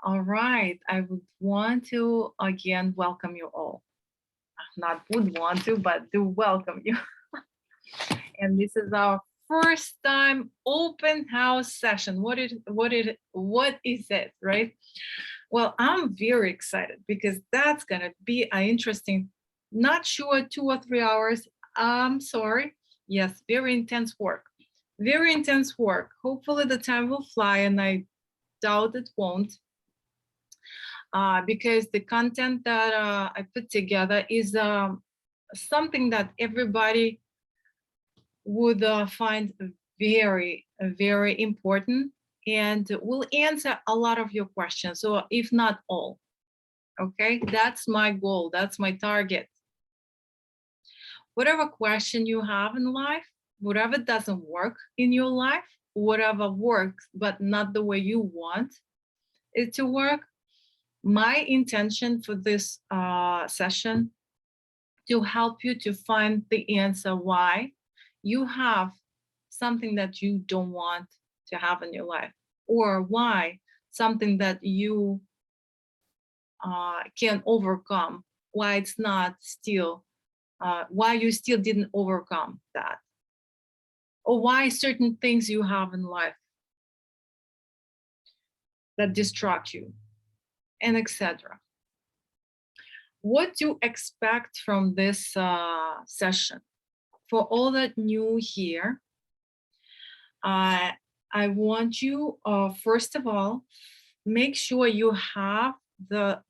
All right. I would want to again welcome you all. Not would want to, but do welcome you. And this is our first time open house session. What is it, right? Well, I'm very excited because that's gonna be an interesting, not sure 2 or 3 hours. I'm sorry. Yes, very intense work. Very intense work. Hopefully the time will fly, and I doubt it won't because the content that I put together is something that everybody would find very important and will answer a lot of your questions. So, if not all, okay, that's my goal, that's my target. Whatever question you have in life, whatever doesn't work in your life, whatever works but not the way you want it to work, my intention for this session to help you to find the answer why you have something that you don't want to have in your life, or why something that you can overcome, why it's not still, why you still didn't overcome that, or why certain things you have in life that distract you, and etc. What to expect from this session? For all that new here, I want you, first of all, make sure you have the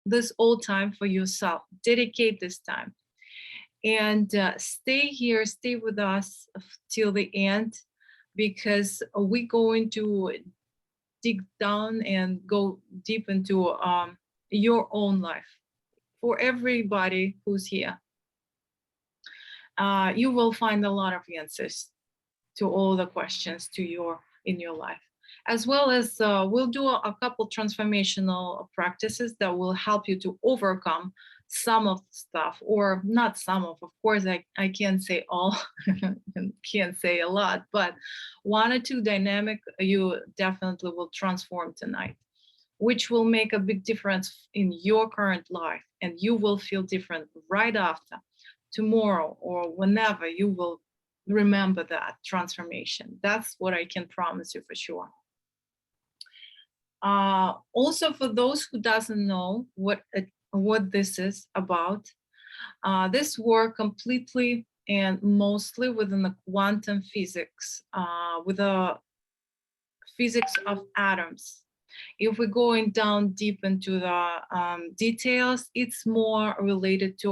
this all time for yourself. Dedicate this time and stay here, stay with us till the end, because we're going to dig down and go deep into your own life. For everybody who's here, you will find a lot of answers to all the questions to your in your life, as well as we'll do a couple transformational practices that will help you to overcome some of the stuff, or not some of course I can't say all and can't say a lot, but one or two dynamic you definitely will transform tonight, which will make a big difference in your current life, and you will feel different right after. Tomorrow or whenever, you will remember that transformation. That's what I can promise you for sure. Also, for those who doesn't know what this is about, this work completely and mostly within the quantum physics, with the physics of atoms. If we're going down deep into the details, it's more related to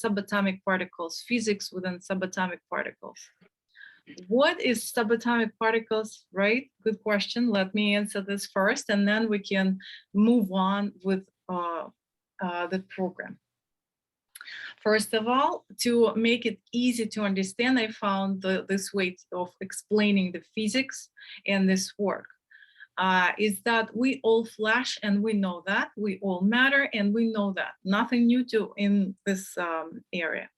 subatomic particles, physics within subatomic particles. What is subatomic particles, right? Good question. Let me answer this first, and then we can move on with the program. First of all, to make it easy to understand, I found this way of explaining the physics and this work. Is that we all flash, and we know that we all matter, and we know that nothing new to in this area.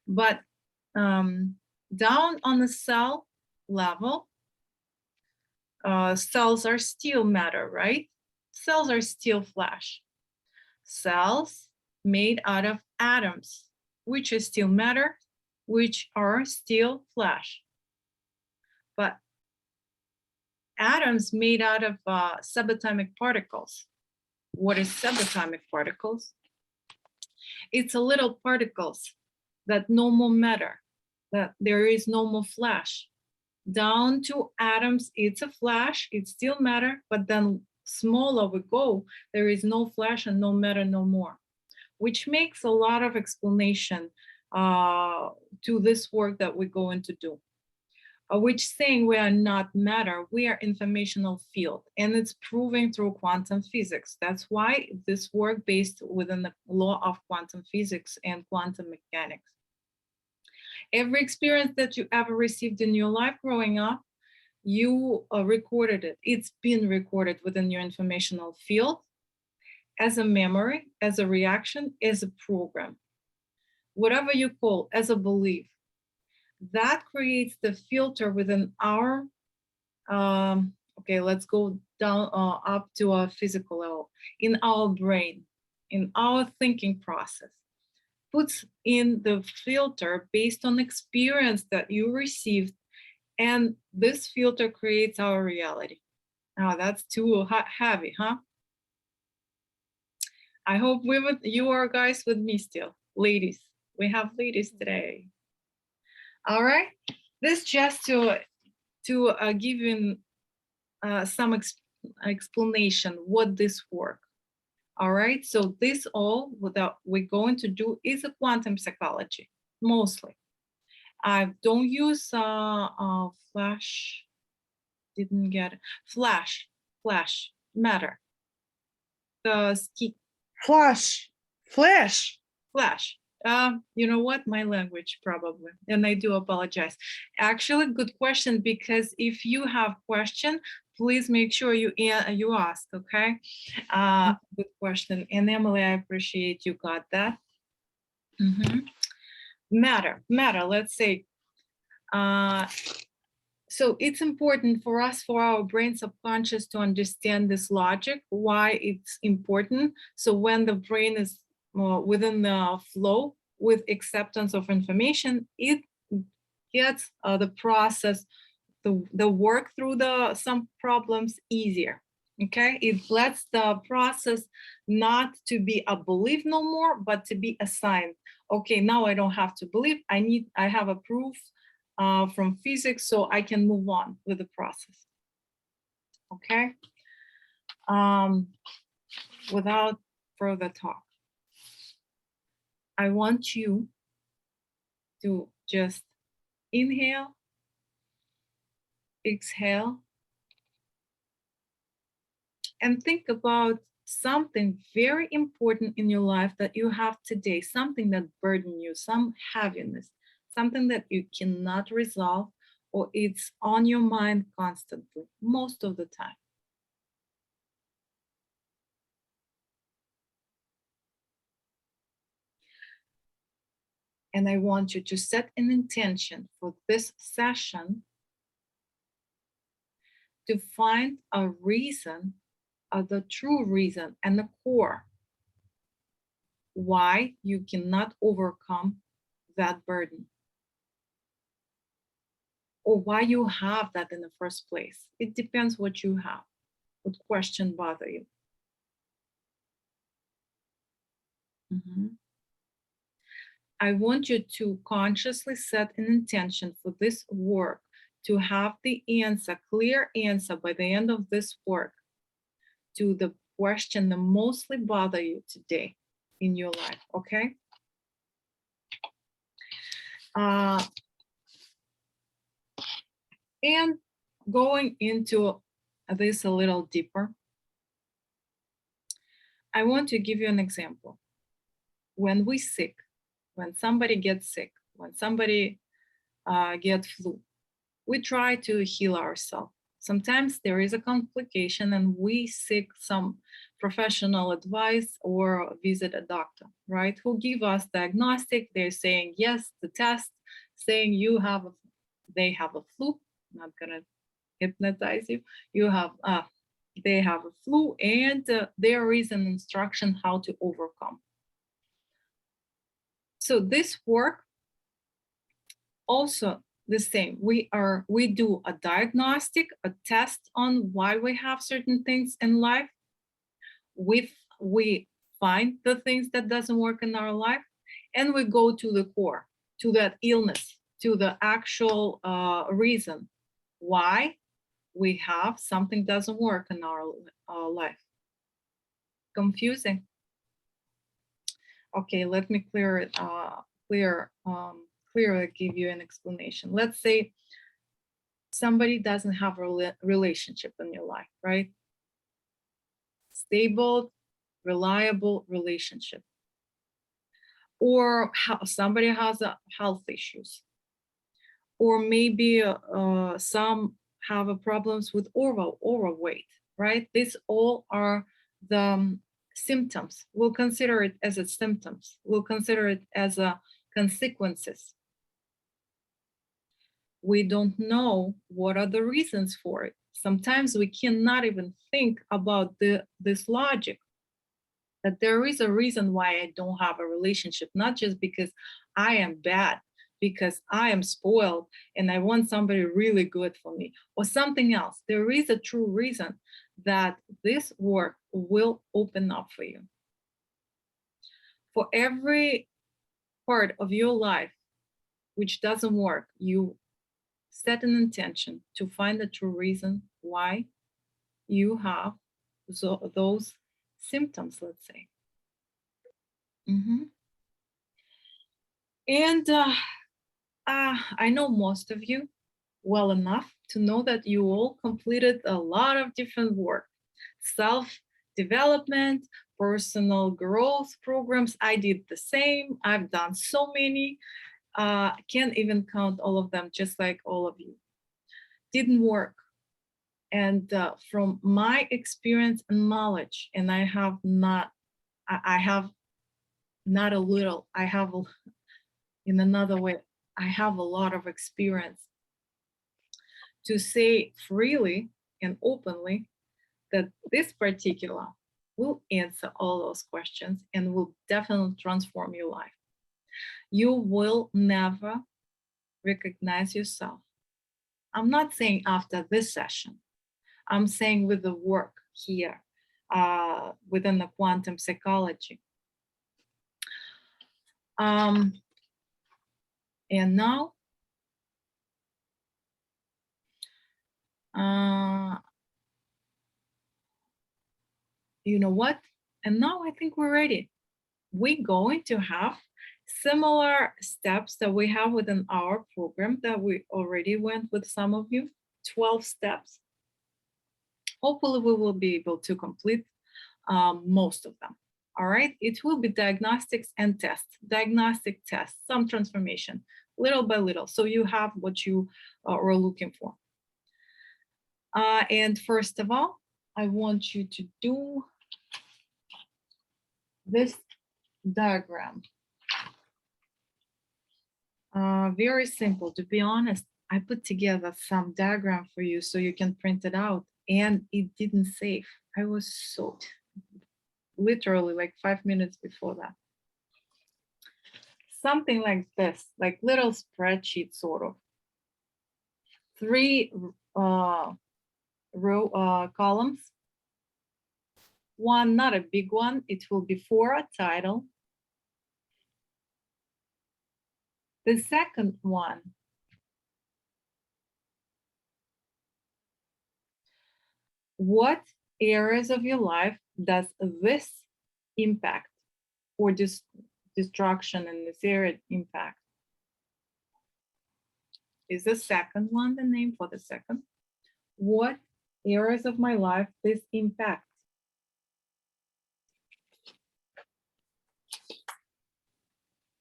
But down on the cell level, cells are still matter, right? Cells are still flash. Cells made out of atoms, which is still matter, which are still flash. But atoms made out of subatomic particles. What is subatomic particles? It's a little particles that no more matter, that there is no more flash. Down to atoms, it's a flash, it's still matter, but then smaller we go, there is no flash and no matter no more, which makes a lot of explanation to this work that we're going to do. Which saying we are not matter, we are informational field, and it's proving through quantum physics. That's why this work based within the law of quantum physics and quantum mechanics. Every experience that you ever received in your life growing up, you recorded it. It's been recorded within your informational field as a memory, as a reaction, as a program, whatever you call, as a belief. That creates the filter within our Okay, let's go down up to a physical level. In our brain, in our thinking process, puts in the filter based on experience that you received, and this filter creates our reality. Now that's too heavy, huh? I hope you are guys with me still. Ladies, we have ladies today. All right, this just to give you some explanation what this work. All right, so this all what we're going to do is a quantum psychology mostly. I don't use flash. Didn't get it. Flash matter. The ski Flash. You know what? My language probably, and I do apologize. Actually, good question, because if you have question, please make sure you ask. Okay, good question. And Emily, I appreciate you got that. Matter. Let's say. So it's important for us, for our brain subconscious, to understand this logic, why it's important. So when the brain is within the flow with acceptance of information, it gets the process, the work through some problems easier. Okay, it lets the process not to be a belief no more, but to be a sign. Okay, now I don't have to believe. I have a proof from physics, so I can move on with the process. Okay, without further talk, I want you to just inhale, exhale, and think about something very important in your life that you have today, something that burden you, some heaviness, something that you cannot resolve, or it's on your mind constantly, most of the time. And I want you to set an intention for this session to find a reason, the true reason and the core why you cannot overcome that burden, or why you have that in the first place. It depends what you have, what question bother you. I want you to consciously set an intention for this work, to have the answer, clear answer by the end of this work to the question that mostly bother you today in your life, okay? And going into this a little deeper, I want to give you an example. When we sick, when somebody gets sick, when somebody gets flu, we try to heal ourselves. Sometimes there is a complication and we seek some professional advice or visit a doctor, right? Who give us diagnostic. They're saying, yes, the test saying they have a flu. I'm not gonna hypnotize you. They have a flu, and there is an instruction how to overcome. So this work also the same. We do a diagnostic, a test on why we have certain things in life. We find the things that doesn't work in our life, and we go to the core, to that illness, to the actual reason why we have something doesn't work in our life. Confusing? Okay, let me clearly give you an explanation. Let's say somebody doesn't have a relationship in your life, right? Stable, reliable relationship. Or somebody has health issues. Or maybe some have problems with overweight, right? These all are the symptoms. We'll consider it as a symptoms. We'll consider it as a consequences. We don't know what are the reasons for it. Sometimes we cannot even think about this logic, that there is a reason why I don't have a relationship, not just because I am bad, because I am spoiled and I want somebody really good for me or something else. There is a true reason that this work will open up for you. For every part of your life which doesn't work, you set an intention to find the true reason why you have those symptoms, let's say. And I know most of you well enough to know that you all completed a lot of different work, self-development, personal growth programs. I did the same. I've done so many. Can't even count all of them, just like all of you. Didn't work. And from my experience and knowledge, and I have not a little, I have, in another way, I have a lot of experience to say freely and openly that this particular will answer all those questions and will definitely transform your life. You will never recognize yourself. I'm not saying after this session. I'm saying with the work here within the quantum psychology. And now, you know what? And now I think we're ready. We're going to have similar steps that we have within our program that we already went with some of you, 12 steps. Hopefully we will be able to complete most of them. All right, it will be diagnostics and tests, diagnostic tests, some transformation, little by little, so you have what you are looking for. And first of all, I want you to do this diagram. Very simple, to be honest. I put together some diagram for you so you can print it out, and it didn't save. I was so literally like 5 minutes before that. Something like this, like little spreadsheet sort of. 3 columns. One, not a big one, it will be for a title. The second one, what areas of your life does this impact, or this destruction in this area impact? Is the second one the name for the second? What areas of my life this impacts?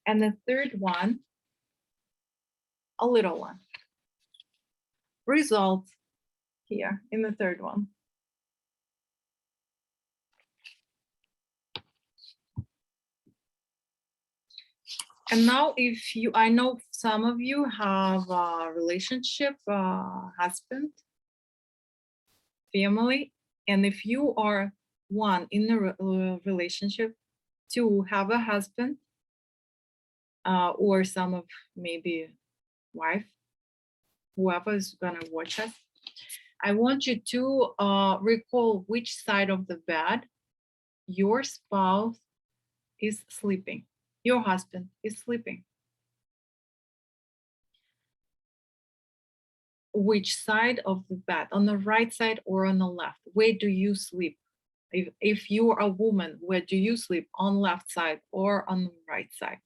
And the third one, a little one. Results here in the third one. And now if you, I know some of you have a relationship, husband, family, and if you are one in a relationship, to have a husband, or some of maybe wife, whoever is gonna watch us, I want you to recall which side of the bed your spouse is sleeping, your husband is sleeping. Which side of the bed, on the right side or on the left? Where do you sleep? If you are a woman, where do you sleep? On left side or on the right side?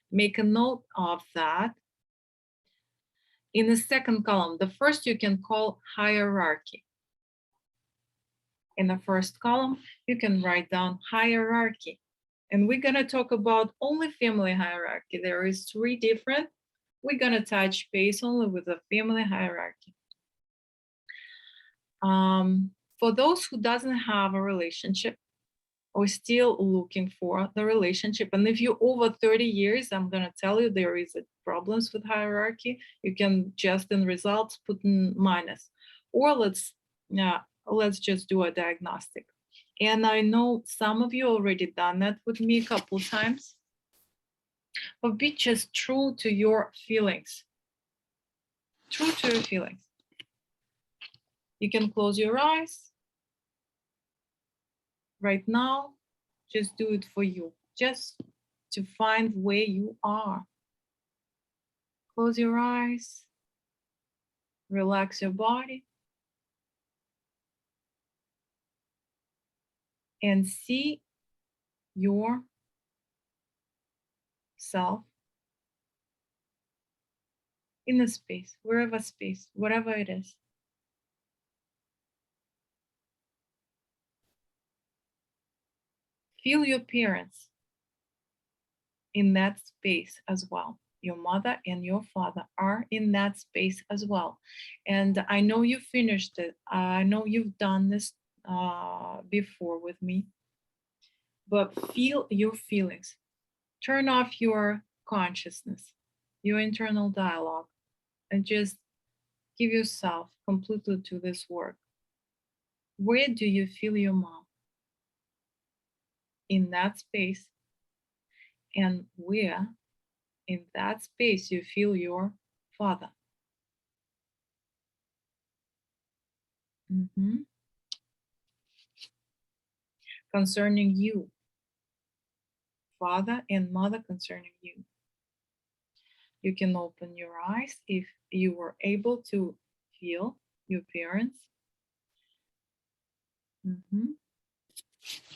Make a note of that. In the second column, the first you can call hierarchy. In the first column, you can write down hierarchy. And we're gonna talk about only family hierarchy. There is 3 different. We're gonna touch base only with the family hierarchy. For those who doesn't have a relationship or still looking for the relationship, and if you're over 30 years, I'm gonna tell you there is a problems with hierarchy, you can just in results put in minus. Or let's just do a diagnostic. And I know some of you already done that with me a couple times. But be just true to your feelings. True to your feelings. You can close your eyes right now. Just do it for you. Just to find where you are. Close your eyes. Relax your body. And see yourself in a space, whatever it is. Feel your parents in that space as well. Your mother and your father are in that space as well. And I know you finished it. I know you've done this before with me. But feel your feelings. Turn off your consciousness, your internal dialogue, and just give yourself completely to this work. Where do you feel your mom? In that space. And where in that space you feel your father? Concerning you. Father and mother concerning you. You can open your eyes if you were able to feel your parents.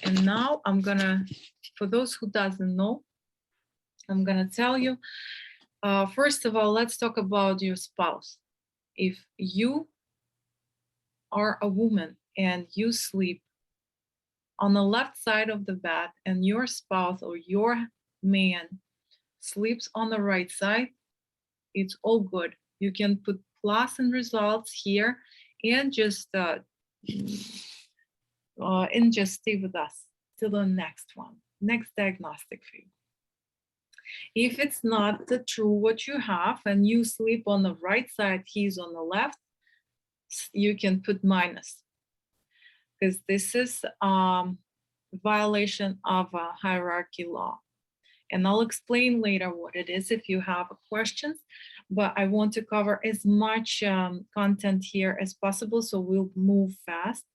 And now I'm gonna, for those who doesn't know, I'm gonna tell you, first of all, let's talk about your spouse. If you are a woman and you sleep on the left side of the bed and your spouse or your man sleeps on the right side, it's all good. You can put plus in results here and just stay with us till the next one, next diagnostic for you. If it's not true what you have and you sleep on the right side, he's on the left, you can put minus, because this is violation of a hierarchy law. And I'll explain later what it is if you have questions, but I want to cover as much content here as possible, so we'll move fast.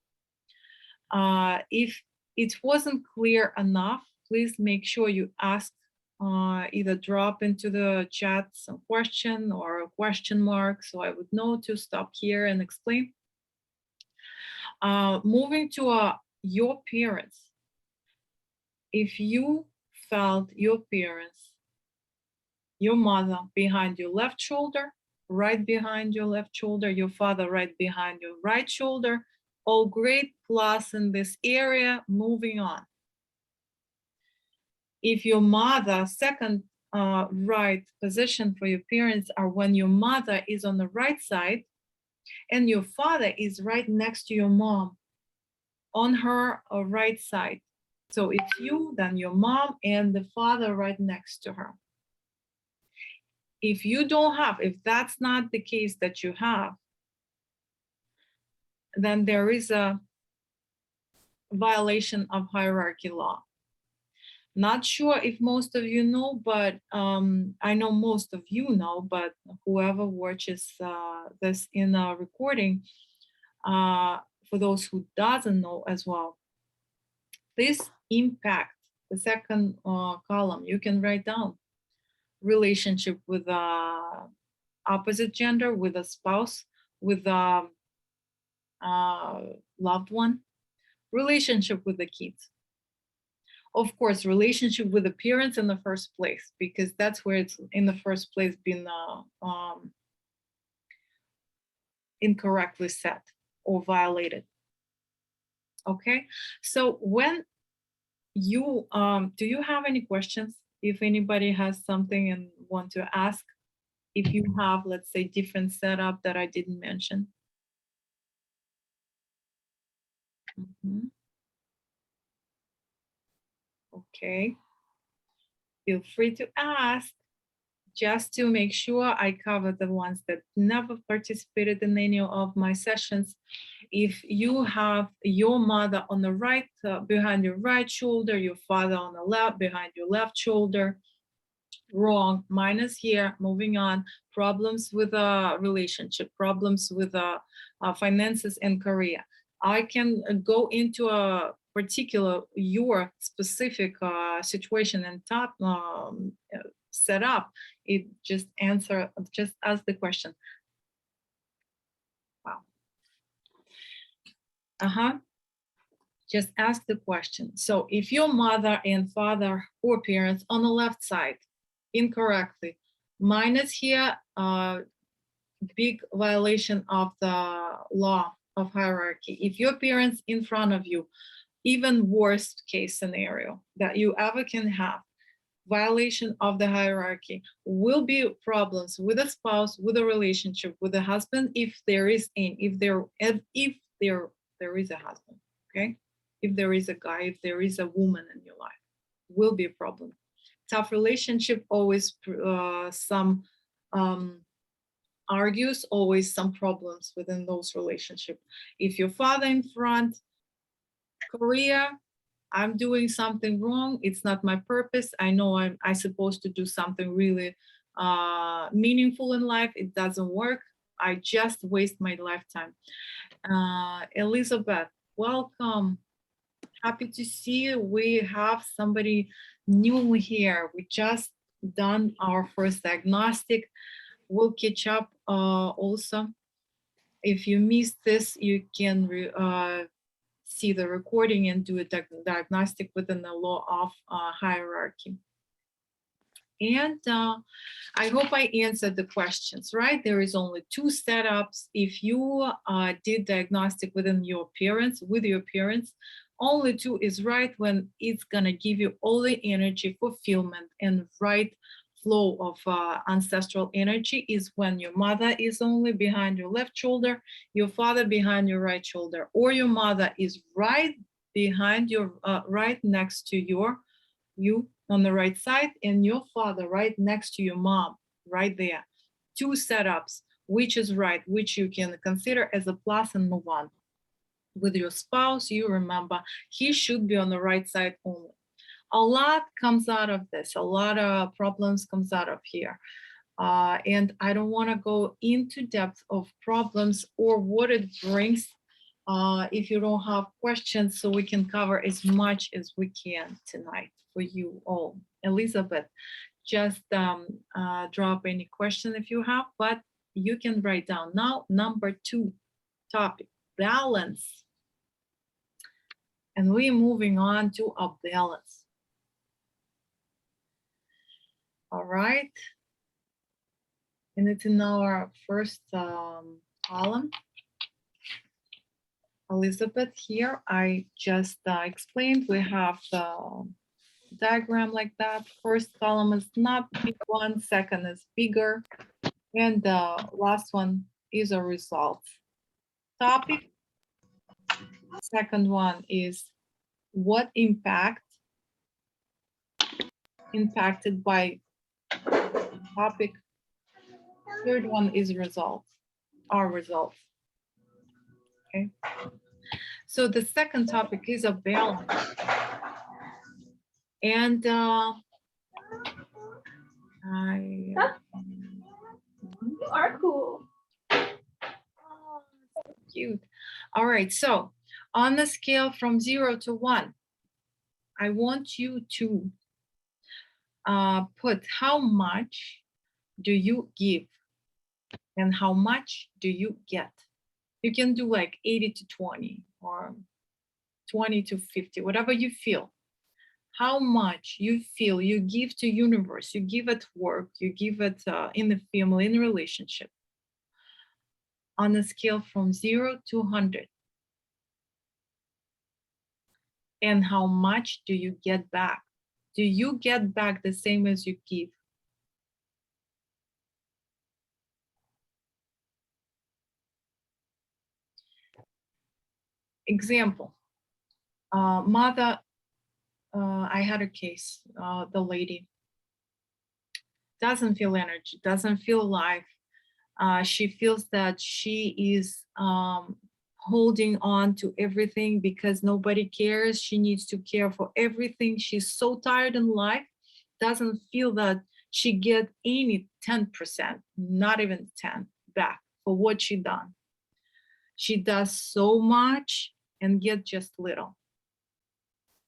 If it wasn't clear enough, please make sure you ask, either drop into the chat some question or a question mark, so I would know to stop here and explain. Moving to your parents. If you felt your parents, your mother behind your left shoulder, right behind your left shoulder, your father right behind your right shoulder, all great, plus in this area, moving on. If your mother, second right position for your parents are when your mother is on the right side and your father is right next to your mom on her right side. So it's you, then your mom, and the father right next to her. If you don't have, if that's not the case that you have, then there is a violation of hierarchy law. Not sure if most of you know, but I know most of you know, but whoever watches this in a recording, for those who doesn't know as well, this impact, the second column, you can write down relationship with opposite gender, with a spouse, with a loved one, relationship with the kids. Of course, relationship with the parents in the first place, because that's where it's in the first place been incorrectly set or violated. Okay, so when you, do you have any questions? If anybody has something and want to ask, if you have, let's say, different setup that I didn't mention. Okay, feel free to ask. just to make sure I cover the ones that never participated in any of my sessions. If you have your mother on the right, behind your right shoulder, your father on the left, behind your left shoulder, wrong, minus here, moving on, problems with a relationship, problems with finances and career. I can go into a particular, your specific situation and top set up. It just ask the question. Wow. Just ask the question. So if your mother and father or parents on the left side incorrectly, minus here, big violation of the law of hierarchy. If your parents in front of you, even worst case scenario that you ever can have, violation of the hierarchy, will be problems with a spouse, with a relationship, with a husband, if there is any, if there is a husband, okay? If there is a guy, if there is a woman in your life, will be a problem. Tough relationship, always some argues, always some problems within those relationships. If your father in front, career, I'm doing something wrong, it's not my purpose, I know I'm supposed to do something really meaningful in life, it doesn't work, I just waste my lifetime. Elizabeth, welcome. Happy to see you. We have somebody new here. We just done our first diagnostic. We'll catch up also. If you missed this, you can see the recording and do a diagnostic within the law of hierarchy. And I hope I answered the questions, right? There is only two setups. If you did diagnostic within your parents, with your parents, only two is right, when it's gonna give you all the energy, fulfillment, and right flow of ancestral energy is when your mother is only behind your left shoulder, your father behind your right shoulder, or your mother is right behind your, right next to you on the right side, and your father right next to your mom, right there. Two setups, which is right, which you can consider as a plus and move on. With your spouse, you remember he should be on the right side only. A lot comes out of this, a lot of problems comes out of here. And I don't want to go into depth of problems or what it brings if you don't have questions, so we can cover as much as we can tonight for you all. Elizabeth, just drop any question if you have, but you can write down. Now, number 2 topic, balance. And we're moving on to a balance. All right. And it's in our first column. Elizabeth here, I just explained, we have the diagram like that. First column is not big one, second is bigger, and the last one is a result. Topic. Second one is what impact impacted by topic. Third one is results, our results. Okay. So the second topic is a balance. And you are cool. Oh, so cute. All right, so on the scale from 0 to 1, I want you to put how much do you give and how much do you get. You can do like 80 to 20 or 20 to 50, whatever you feel. How much you feel you give to universe, you give at work, you give it in the family, in the relationship, on a scale from 0 to 100. And how much do you get back? Do you get back the same as you give? Example, mother, I had a case, the lady, doesn't feel energy, doesn't feel life. She feels that she is holding on to everything because nobody cares. She needs to care for everything. She's so tired in life, doesn't feel that she get any 10%, not even 10 back for what she done. She does so much and get just little.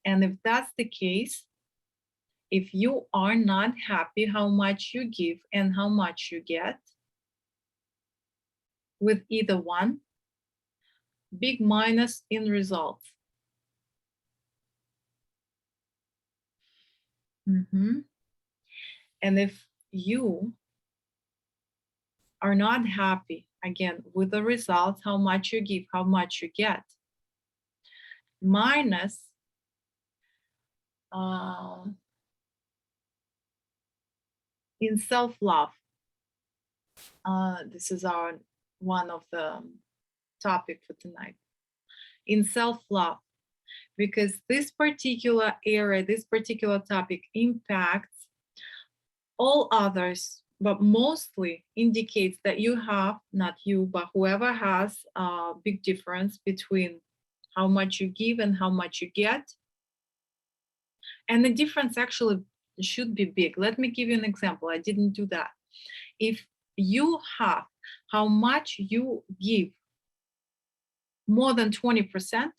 And if that's the case, if you are not happy how much you give and how much you get with either one, big minus in results. And if you are not happy, again, with the results, how much you give, how much you get, minus in self-love. This is our one of the topic for tonight. In self-love, because this particular area, this particular topic impacts all others, but mostly indicates that you have, not you, but whoever has a big difference between how much you give and how much you get. And the difference actually should be big. Let me give you an example. I didn't do that. If you have how much you give more than 20%,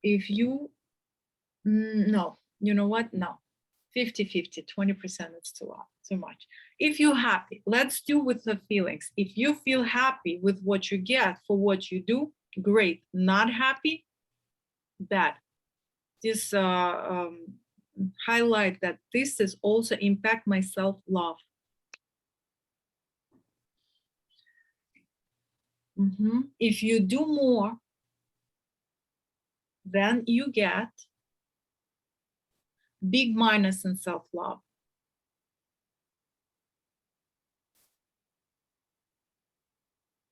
if you, no, you know what? No, 50-50, 20% is too much. If you're happy, let's do with the feelings. If you feel happy with what you get for what you do, great. Not happy, bad. This highlight that this is also impact my self-love. If you do more than you get, big minus in self-love.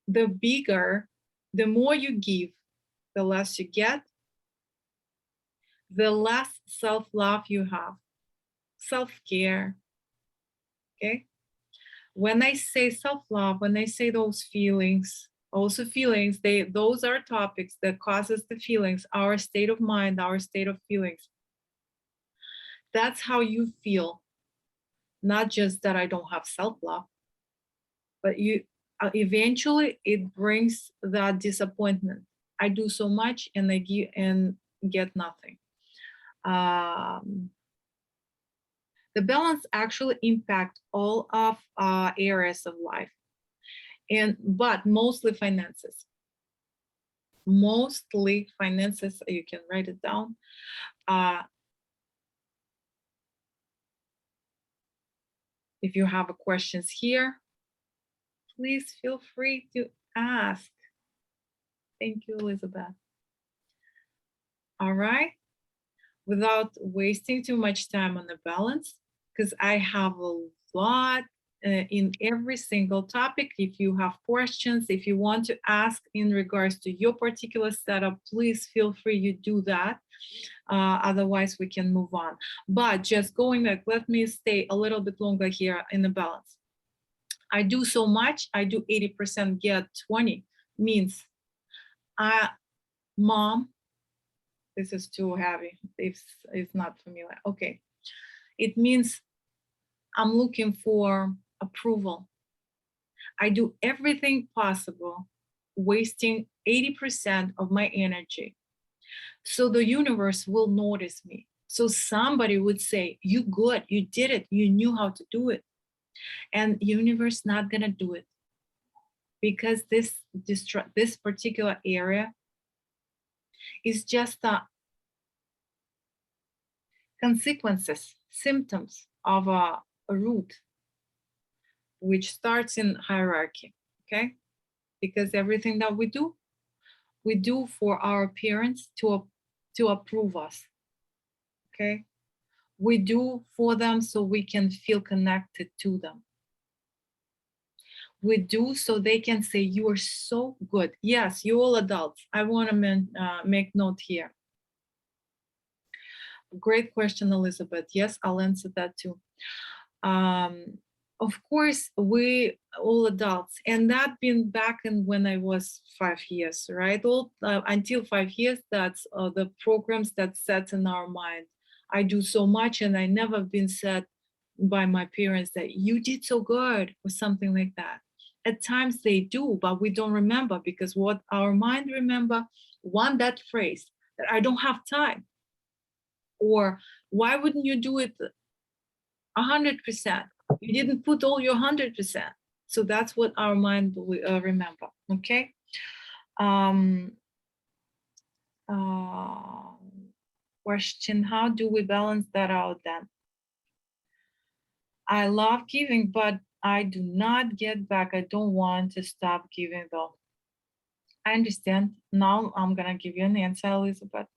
The bigger, the more you give, the less you get, the less self-love you have, self-care. Okay. When I say self-love, when I say those feelings, also feelings, those are topics that causes the feelings, our state of mind, our state of feelings. That's how you feel. Not just that I don't have self-love, but you eventually it brings that disappointment. I do so much and I give and get nothing. The balance actually impact all of areas of life, but mostly finances. Mostly finances. You can write it down. If you have questions here, please feel free to ask. Thank you, Elizabeth. All right. Without wasting too much time on the balance, because I have a lot in every single topic. If you have questions, if you want to ask in regards to your particular setup, please feel free, you do that. Otherwise, we can move on. But just going back, let me stay a little bit longer here in the balance. I do so much, I do 80%, get 20, means mom, this is too heavy if it's not familiar. Okay. It means I'm looking for approval. I do everything possible, wasting 80% of my energy. So the universe will notice me. So somebody would say, you good, you did it, you knew how to do it. And universe not gonna do it. Because this particular area is just consequences, symptoms of a root, which starts in hierarchy, okay? Because everything that we do for our parents to approve us, okay? We do for them so we can feel connected to them. we do so they can say, you are so good. Yes, you all adults. I want to make note here. Great question, Elizabeth. Yes, I'll answer that too. Um, of course, we all adults, and that been back in when I was 5 years, right? All until 5 years, that's the programs that set in our mind. I do so much, and I never been said by my parents that you did so good or something like that. At times they do, but we don't remember because what our mind remember, one that phrase that I don't have time, or why wouldn't you do it 100%? You didn't put all your 100%. So that's what our mind will remember. Okay. Um, uh, Question: how do we balance that out then? I love giving, but I do not get back. I don't want to stop giving though. I understand. Now I'm gonna give you an answer, Elizabeth.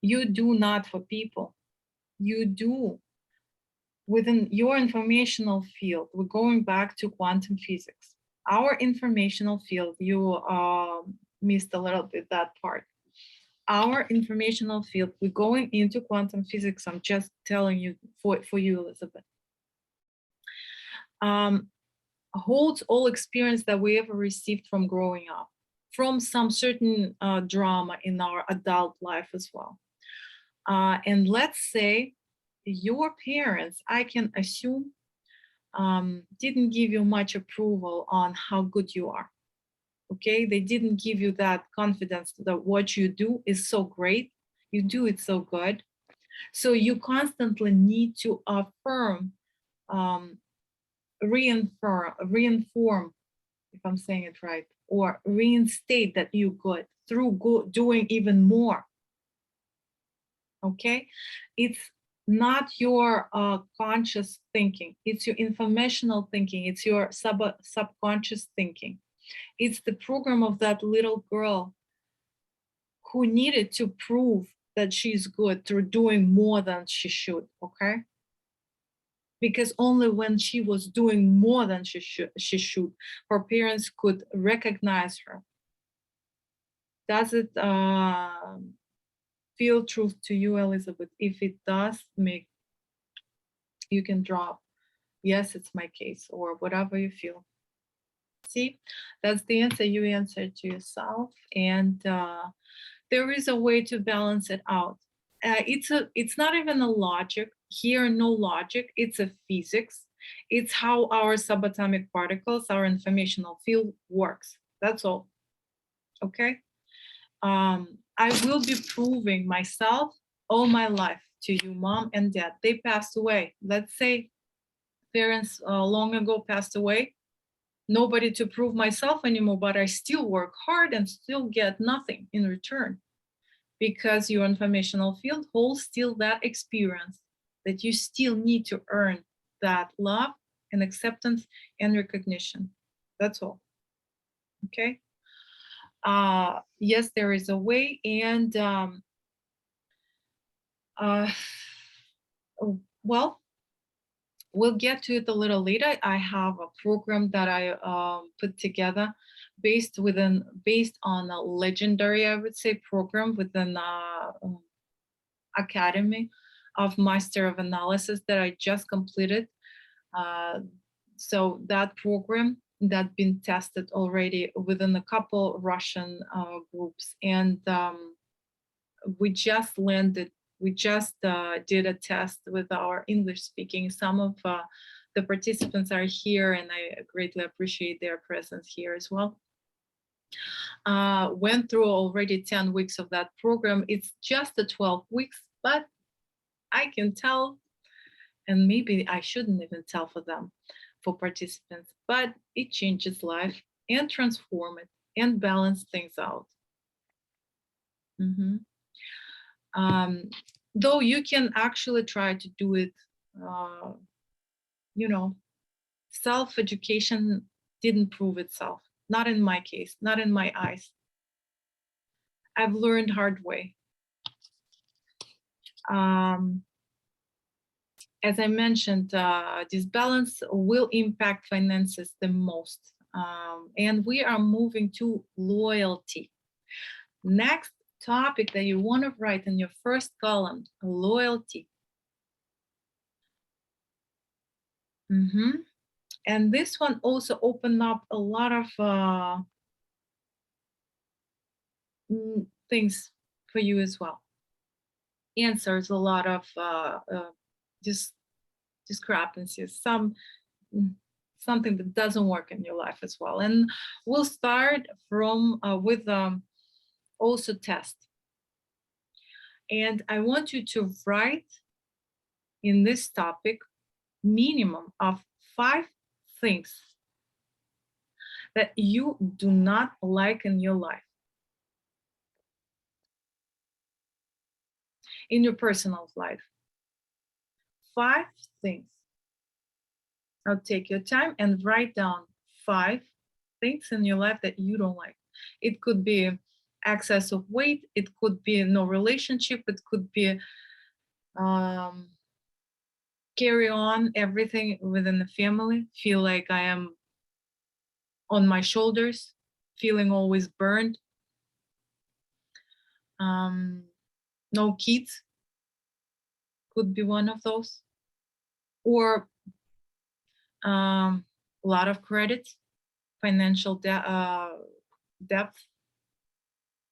You do not for people. You do within your informational field. We're going back to quantum physics. Our informational field, you missed a little bit that part. Our informational field, we're going into quantum physics. I'm just telling you for you, Elizabeth. Holds all experience that we ever received from growing up, from some certain drama in our adult life as well. And let's say your parents, I can assume, didn't give you much approval on how good you are. Okay, they didn't give you that confidence that what you do is so great, you do it so good. So you constantly need to affirm, um, reinform, if I'm saying it right, or reinstate that you good through doing even more. Okay, it's not your conscious thinking, it's your informational thinking, it's your subconscious thinking. It's the program of that little girl who needed to prove that she's good through doing more than she should. Okay, because only when she was doing more than she should, her parents could recognize her. Does it feel truth to you, Elizabeth? If it does, make, you can drop yes, it's my case, or whatever you feel. See, that's the answer. You answered to yourself, and there is a way to balance it out. It's not even a logic here, no logic. It's a physics. It's how our subatomic particles, our informational field works. That's all. Okay. I will be proving myself all my life to you, mom and dad. They passed away. Let's say parents long ago passed away. Nobody to prove myself anymore, but I still work hard and still get nothing in return because your informational field holds still that experience that you still need to earn that love and acceptance and recognition. That's all. Okay. Yes, there is a way, and well, we'll get to it a little later. I have a program that I put together based on a legendary, I would say, program within Academy of Master of Analysis that I just completed. So that program that been tested already within a couple Russian groups, and we just landed. We just did a test with our English speaking. Some of the participants are here, and I greatly appreciate their presence here as well. Went through already 10 weeks of that program. It's just the 12 weeks, but I can tell, and maybe I shouldn't even tell for them, for participants, but it changes life and transform it and balance things out. Mm-hmm. Though you can actually try to do it, you know, self-education didn't prove itself. Not in my case, not in my eyes. I've learned hard way. as I mentioned, this balance will impact finances the most. And we are moving to loyalty. Next topic that you want to write in your first column, loyalty. And this one also opened up a lot of things for you as well. Answers a lot of just discrepancies, something that doesn't work in your life as well. And we'll start from with also test. And I want you to write in this topic minimum of 5 things that you do not like in your life, in your personal life. 5 things. Now take your time and write down 5 things in your life that you don't like. It could be excess of weight, it could be no relationship, it could be carry on everything within the family, feel like I am on my shoulders, feeling always burned. No kids could be one of those. Or a lot of credit, financial depth,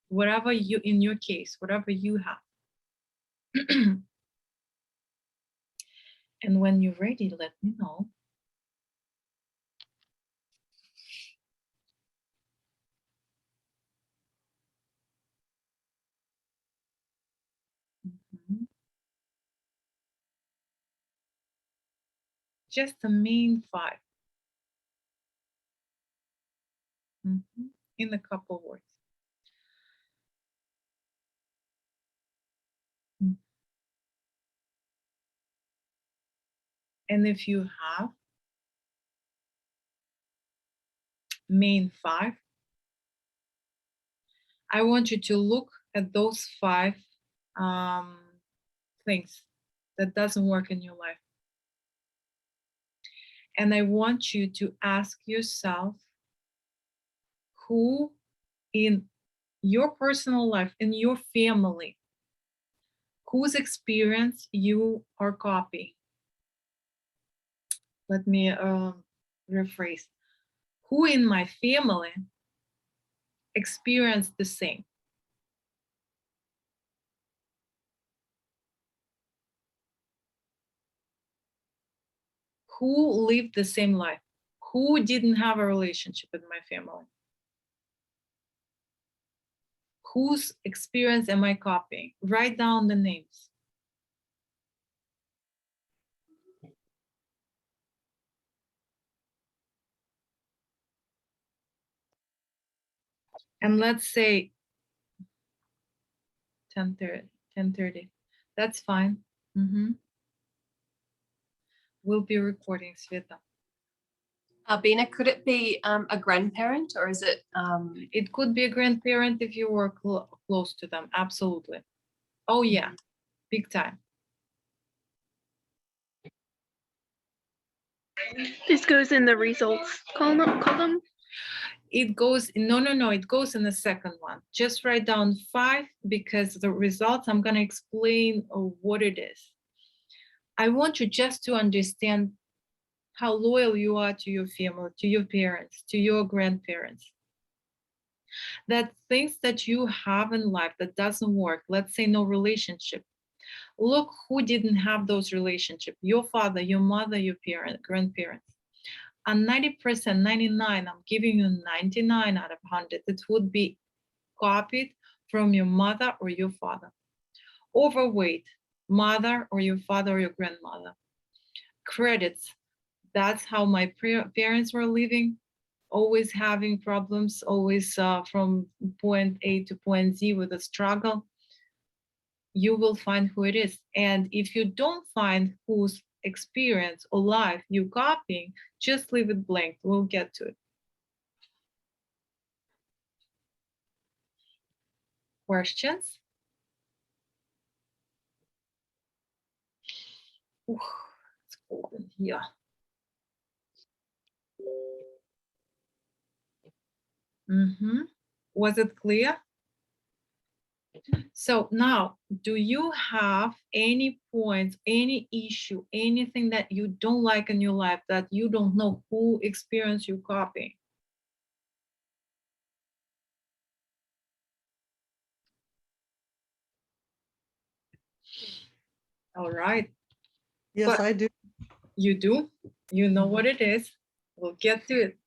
whatever you, in your case, whatever you have. And when you're ready, let me know. Just the main 5. In a couple words. And if you have main 5, I want you to look at those 5 things that doesn't work in your life. And I want you to ask yourself, who in your personal life, in your family, whose experience you are copying? Let me rephrase. Who in my family experienced the same? Who lived the same life? Who didn't have a relationship with my family? Whose experience am I copying? Write down the names. And let's say 10:30. That's fine. We'll be recording, Sveta. Bina, could it be a grandparent, or is it? It could be a grandparent if you were close to them. Absolutely. Oh yeah, big time. This goes in the results column? It goes, no, it goes in the second one. Just write down 5, because the results, I'm going to explain what it is. I want you just to understand how loyal you are to your family, to your parents, to your grandparents. That things that you have in life that doesn't work, let's say no relationship. Look who didn't have those relationships: your father, your mother, your grandparents. And 90%, 99, I'm giving you 99 out of 100, it would be copied from your mother or your father. Overweight, mother or your father or your grandmother. Credits, that's how my parents were living, always having problems, always from point A to point Z with a struggle. You will find who it is. And if you don't find whose experience or life you're copying, just leave it blank. We'll get to it. Questions? open here. Was it clear? So now, do you have any points, any issue, anything that you don't like in your life that you don't know who experienced you copying? All right. Yes, But I do. you do? You know what it is. We'll get to it.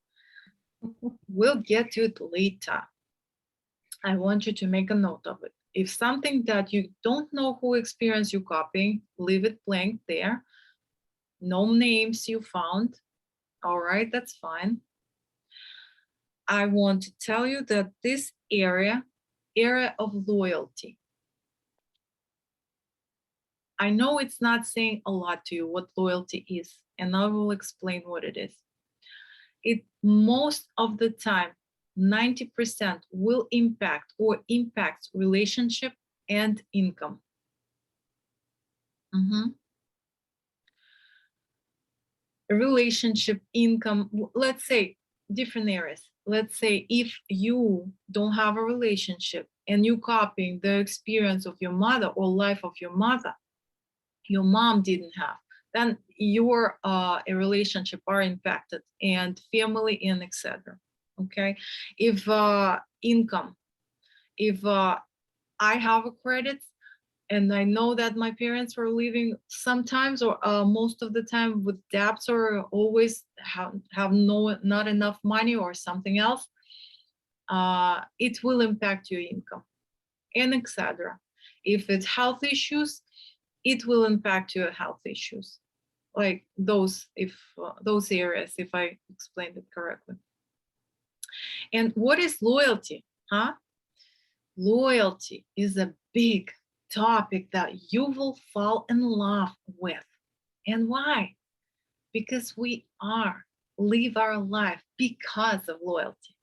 We'll get to it later. I want you to make a note of it. If something that you don't know who experienced you copying, leave it blank there. No names you found. All right, that's fine. I want to tell you that this area of loyalty. I know it's not saying a lot to you what loyalty is, and I will explain what it is. It most of the time, 90% will impact or impacts relationship and income. Relationship, income, let's say different areas. Let's say if you don't have a relationship and you copying the experience of your mother or life of your mother, your mom didn't have, then your relationship are impacted, and family and etc. Okay, if income, if I have a credit and I know that my parents were living sometimes or most of the time with debts or always have not enough money or something else, it will impact your income and etc. If it's health issues, it will impact your health issues, like those, if those areas, if I explained it correctly. And what is loyalty? Loyalty is a big topic that you will fall in love with. And why? Because we live our life because of loyalty.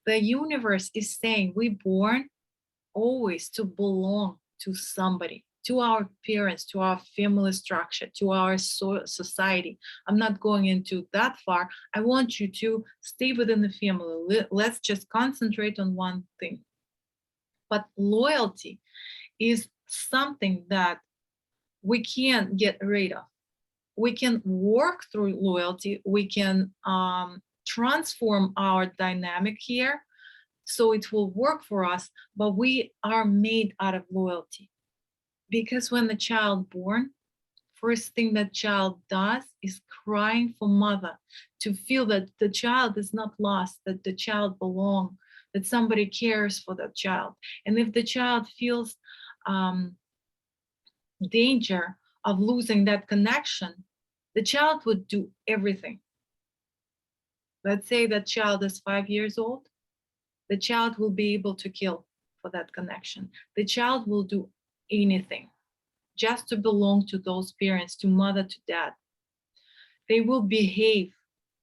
The universe is saying we're born always to belong to somebody, to our parents, to our family structure, to our society. I'm not going into that far. I want you to stay within the family. Let's just concentrate on one thing. But loyalty is something that we can't get rid of. We can work through loyalty. We can transform our dynamic here so it will work for us, but we are made out of loyalty. Because when the child born, first thing that child does is crying for mother, to feel that the child is not lost, that the child belongs, that somebody cares for the child. And if the child feels danger of losing that connection, the child would do everything. Let's say that child is 5 years old, the child will be able to kill for that connection. The child will do anything just to belong to those parents, to mother, to dad. They will behave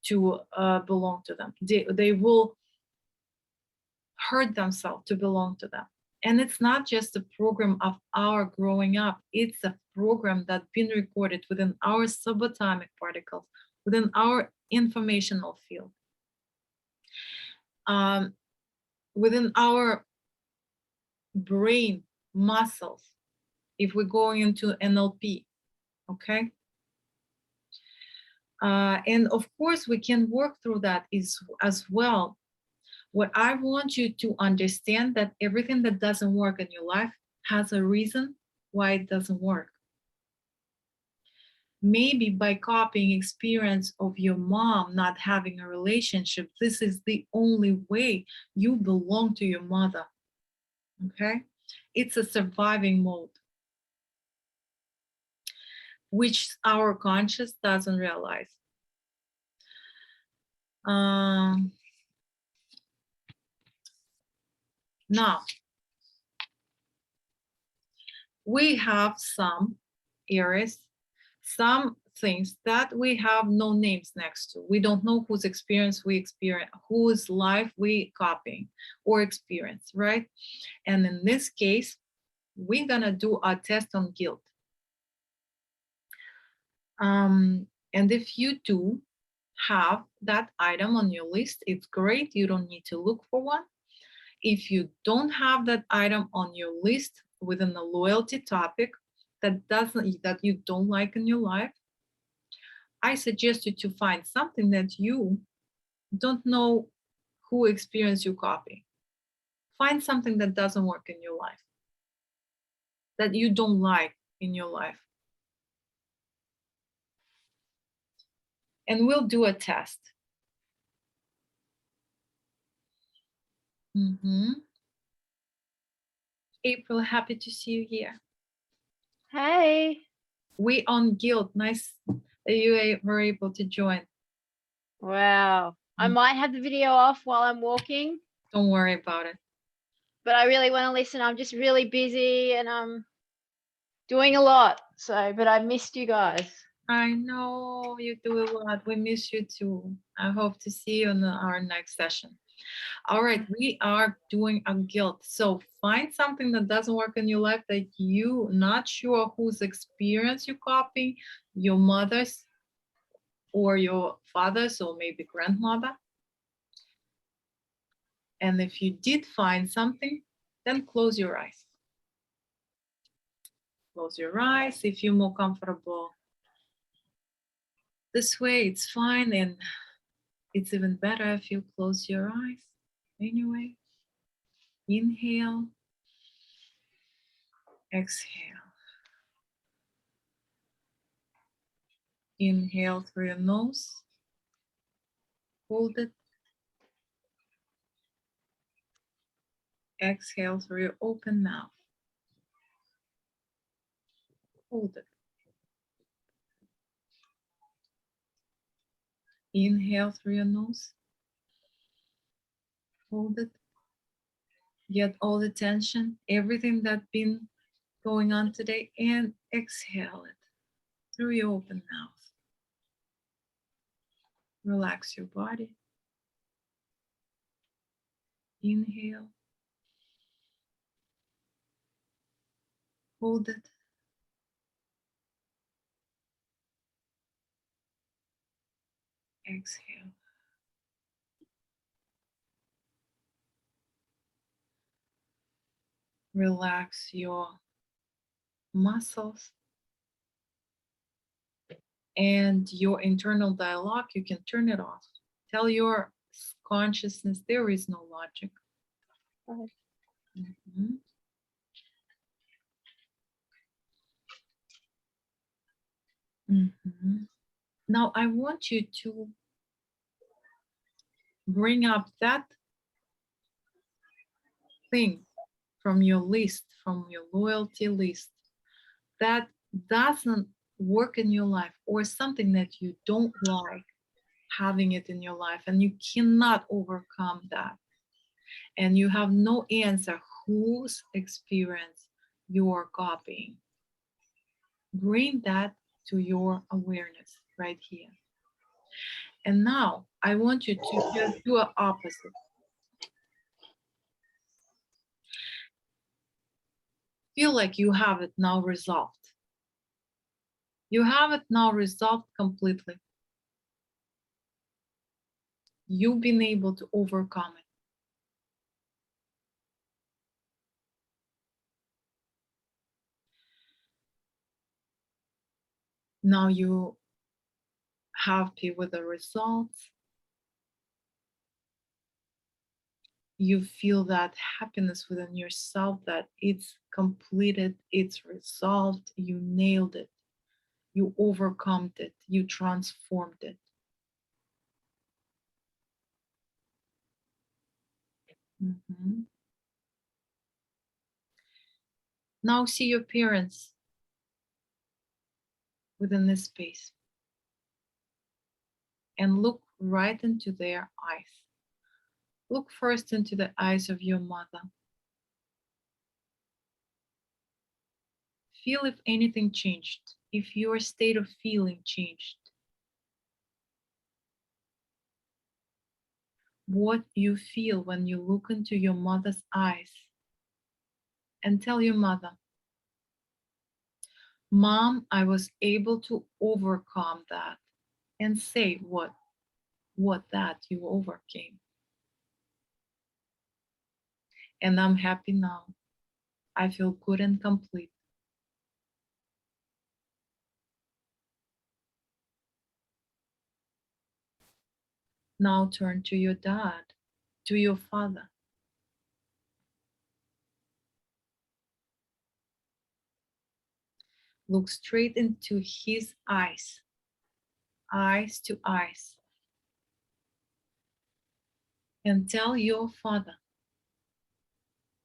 to belong to them. They will hurt themselves to belong to them. And it's not just a program of our growing up, it's a program that's been recorded within our subatomic particles, within our informational field, within our brain muscles, if we're going into NLP, okay? And of course, we can work through that as well. What I want you to understand that everything that doesn't work in your life has a reason why it doesn't work. Maybe by copying experience of your mom not having a relationship, this is the only way you belong to your mother, okay? It's a surviving mode, which our conscious doesn't realize. Now, we have some areas, some things that we have no names next to. We don't know whose experience we experience, whose life we copying or experience, right? And in this case, we're gonna do a test on guilt. And if you do have that item on your list, it's great. You don't need to look for one. If you don't have that item on your list within the loyalty topic that you don't like in your life, I suggest you to find something that you don't know who experienced your copy. Find something that doesn't work in your life, that you don't like in your life. And we'll do a test. April, happy to see you here. Hey. We on Guild. Nice that you were able to join. Wow. I might have the video off while I'm walking, Don't worry about it. but I really want to listen. I'm just really busy and I'm doing a lot. So, but I missed you guys. I know you do a lot. We miss you too. I hope to see you in our next session. All right, we are doing a guild. So find something that doesn't work in your life that you not sure whose experience you copy, your mother's or your father's or maybe grandmother. And if you did find something, then close your eyes. Close your eyes if you're more comfortable. This way it's fine, and it's even better if you close your eyes. Anyway, inhale, exhale. Inhale through your nose, hold it. Exhale through your open mouth. Hold it. Inhale through your nose. Hold it. Get all the tension, everything that's been going on today, and exhale it through your open mouth. Relax your body. Inhale. Hold it. Exhale. Relax your muscles and your internal dialogue. You can turn it off. Tell your consciousness there is no logic. Okay. Mhm. Mhm. Now I want you to bring up that thing from your list, from your loyalty list, that doesn't work in your life, or something that you don't like having it in your life and you cannot overcome that, and you have no answer whose experience you are copying. Bring that to your awareness right here. And now I want you to just do an opposite. Feel like you have it now resolved. You have it now resolved completely. You've been able to overcome it. Now you happy with the results. You feel that happiness within yourself, that it's completed, it's resolved, you nailed it, you overcome it, you transformed it. Mhm. Now see your parents within this space and look right into their eyes. Look first into the eyes of your mother. Feel if anything changed, if your state of feeling changed. What you feel when you look into your mother's eyes, and tell your mother, Mom, I was able to overcome that, and say what that you overcame. And I'm happy now. I feel good and complete. Now turn to your dad, to your father. Look straight into his eyes, eyes to eyes, and tell your father,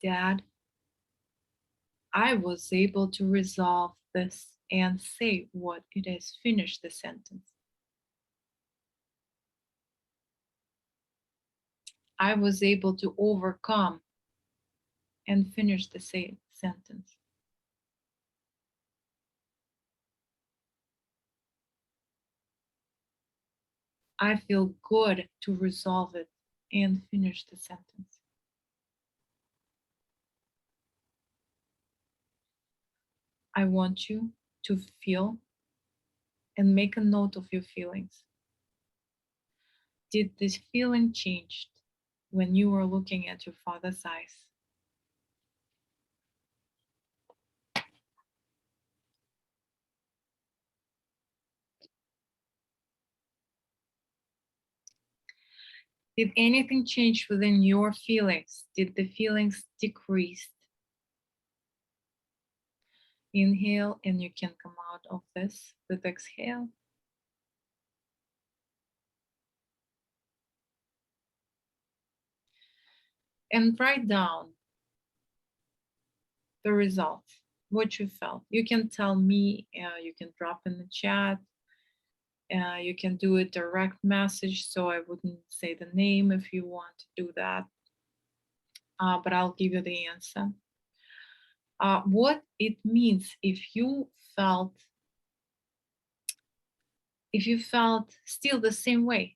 Dad, I was able to resolve this, and say what it is. Finish the sentence. I was able to overcome, and finish the same sentence. I feel good to resolve it, and finish the sentence. I want you to feel and make a note of your feelings. Did this feeling change when you were looking at your father's eyes? Did anything change within your feelings? Did the feelings decrease? Inhale, and you can come out of this with exhale. And write down the results, what you felt. You can tell me, you can drop in the chat, you can do a direct message, so I wouldn't say the name if you want to do that, but I'll give you the answer. What it means if you felt still the same way,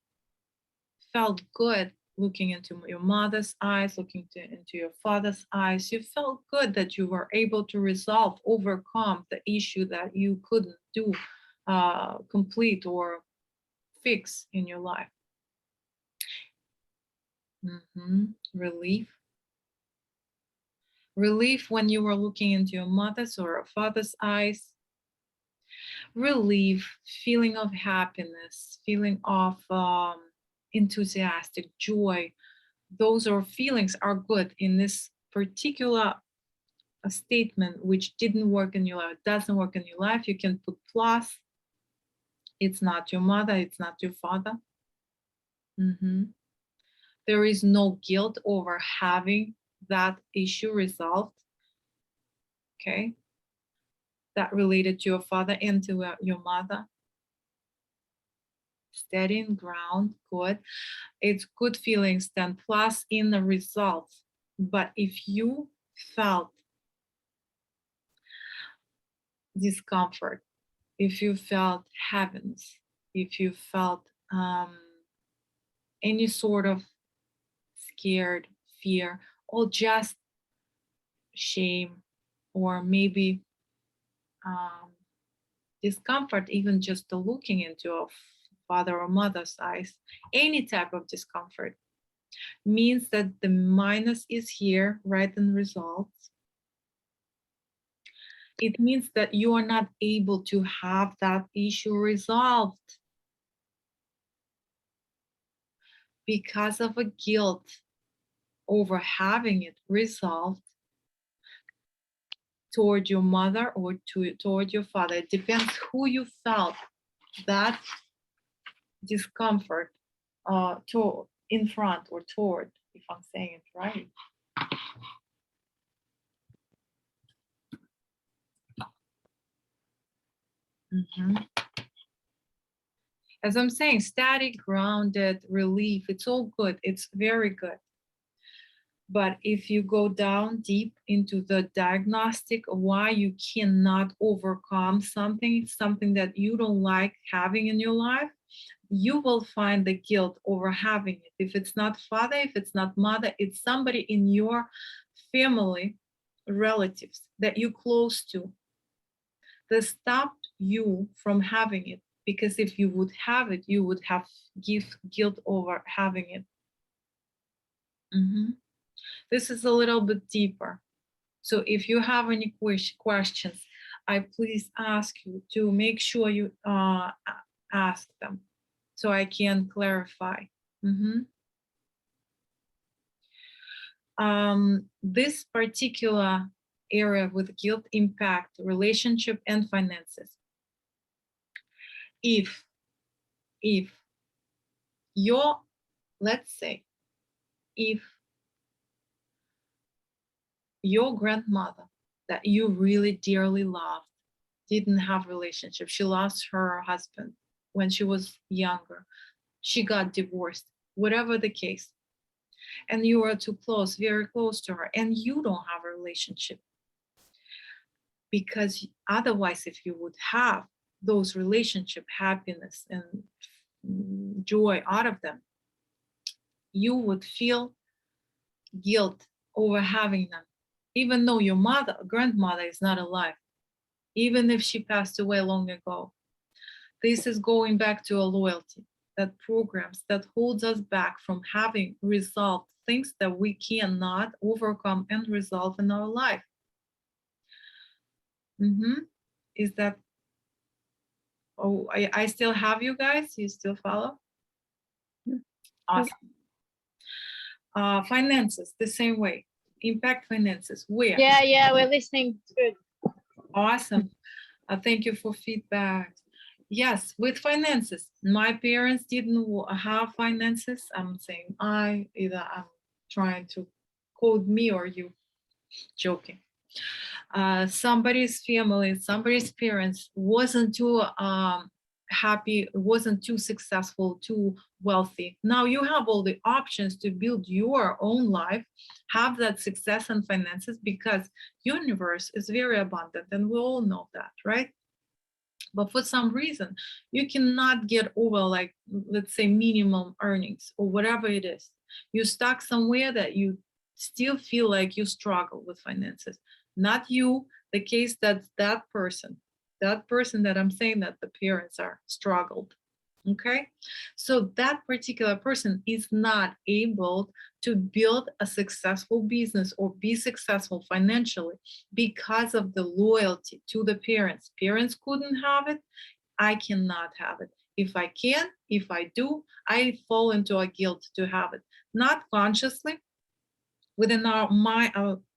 felt good looking into your mother's eyes, looking into your father's eyes, you felt good that you were able to resolve, overcome the issue that you couldn't do, complete or fix in your life. Relief. Relief when you were looking into your mother's or father's eyes. Relief, feeling of happiness, feeling of enthusiastic joy. Those are feelings are good in this particular statement, which didn't work in your life, doesn't work in your life. You can put plus. It's not your mother, it's not your father. There is no guilt over having that issue resolved. Okay, that related to your father and to your mother. Steady and ground, good. It's good feelings then plus in the results. But if you felt discomfort, if you felt heaviness, if you felt any sort of scared, fear, or just shame, or maybe discomfort, even just the looking into a father or mother's eyes, any type of discomfort, means that the minus is here, right, in results. It means that you are not able to have that issue resolved because of a guilt over having it resolved toward your mother or toward your father. It depends who you felt that discomfort to in front or toward, if I'm saying it right. As I'm saying, static, grounded, relief, it's all good. It's very good. But if you go down deep into the diagnostic of why you cannot overcome something that you don't like having in your life, you will find the guilt over having it. If it's not father, if it's not mother, it's somebody in your family, relatives that you close to, that stopped you from having it. Because if you would have it, you would have guilt over having it. This is a little bit deeper. So if you have any questions, I please ask you to make sure you ask them so I can clarify. This particular area with guilt impact relationship and finances. If your, let's say, if your grandmother that you really dearly loved didn't have relationship, she lost her husband when she was younger, she got divorced, whatever the case, and you are too close, very close to her, and you don't have a relationship, because otherwise if you would have those relationship happiness and joy out of them, you would feel guilt over having them, even though your grandmother is not alive, even if she passed away long ago. This is going back to a loyalty that programs, that holds us back from having resolved things that we cannot overcome and resolve in our life. Is that, oh, I still have you guys? You still follow? Awesome. Finances, the same way. Impact finances, where? Yeah, we're listening. It's good. Awesome. Thank you for feedback. Yes, with finances, my parents didn't have finances. I'm saying either I'm trying to quote me or you, joking. Somebody's family, somebody's parents wasn't too happy, wasn't too successful, too wealthy. Now you have all the options to build your own life, have that success and finances, because universe is very abundant and we all know that, right? But for some reason, you cannot get over, like, let's say, minimum earnings or whatever it is. You're stuck somewhere that you still feel like you struggle with finances. Not you, the case that's that person that I'm saying that the parents are struggled. Okay, so that particular person is not able to build a successful business or be successful financially because of the loyalty to the parents. Parents couldn't have it, I cannot have it. If I can, if I do, I fall into a guilt to have it, not consciously, within our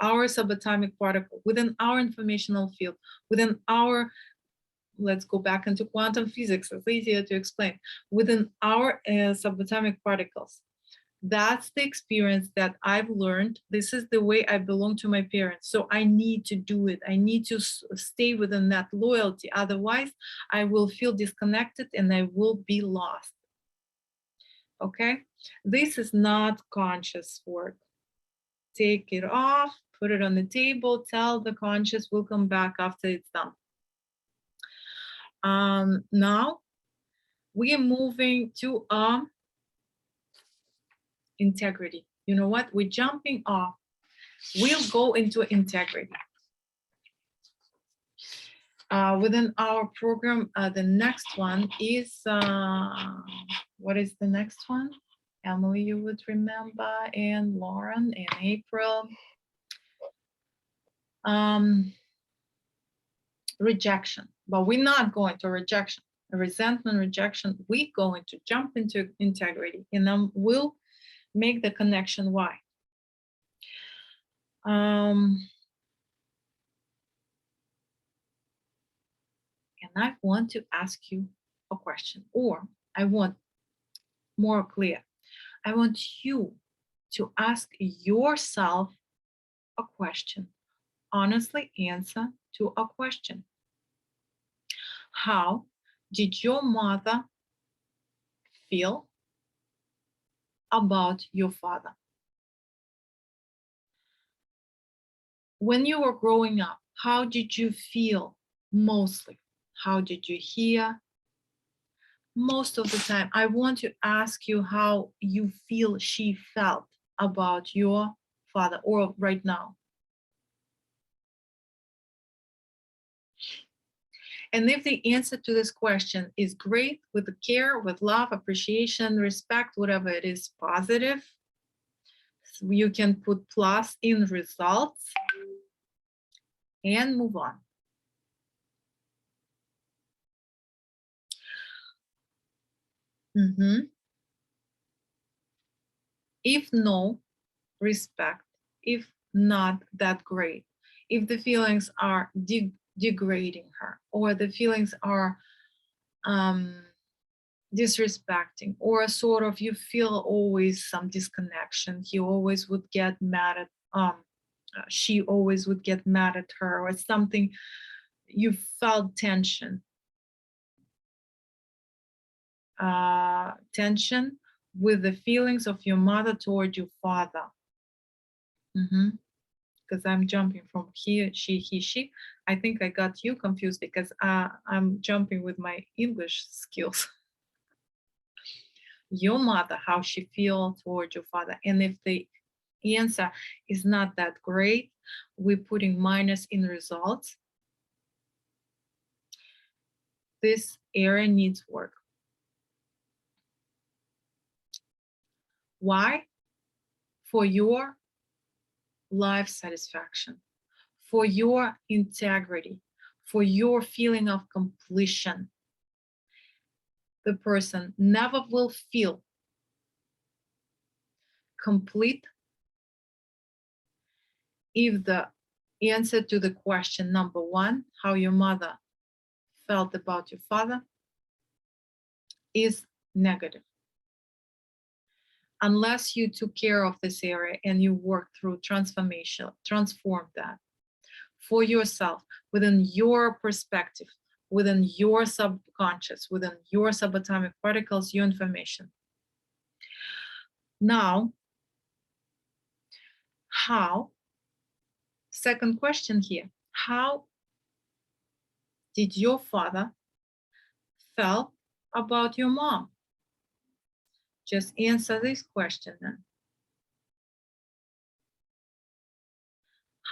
subatomic particle, within our informational field, within our, let's go back into quantum physics, it's easier to explain, within our subatomic particles. That's the experience that I've learned. This is the way I belong to my parents. So I need to do it. I need to stay within that loyalty. Otherwise, I will feel disconnected and I will be lost. Okay? This is not conscious work. Take it off, put it on the table, tell the conscious will come back after it's done. Now we are moving to integrity. You know what? We're jumping off. We'll go into integrity. Within our program, the next one is, what is the next one? Emily, you would remember, and Lauren, and April. Rejection, but we're not going to rejection. Resentment, rejection, we're going to jump into integrity, and then we'll make the connection why. And I want to ask you a question, or I want more clear. I want you to ask yourself a question. Honestly answer to a question. How did your mother feel about your father? When you were growing up, how did you feel mostly? How did you hear? Most of the time, I want to ask you how you feel she felt about your father, or right now. And if the answer to this question is great, with care, with love, appreciation, respect, whatever it is, positive, you can put plus in results and move on. If no, respect. If not, that great. If the feelings are degrading her, or the feelings are disrespecting, or sort of you feel always some disconnection, he always would get mad at she always would get mad at her, or something, you felt tension with the feelings of your mother toward your father. Because I'm jumping from he, she. I think I got you confused because I'm jumping with my English skills. Your mother, how she feels toward your father. And if the answer is not that great, we're putting minus in results. This area needs work. Why? For your life satisfaction, for your integrity, for your feeling of completion. The person never will feel complete if the answer to the question number one, how your mother felt about your father, is negative. Unless you took care of this area and you worked through transformation, transform that for yourself, within your perspective, within your subconscious, within your subatomic particles, your information. Now, how? Second question here. How did your father felt about your mom? Just answer this question then.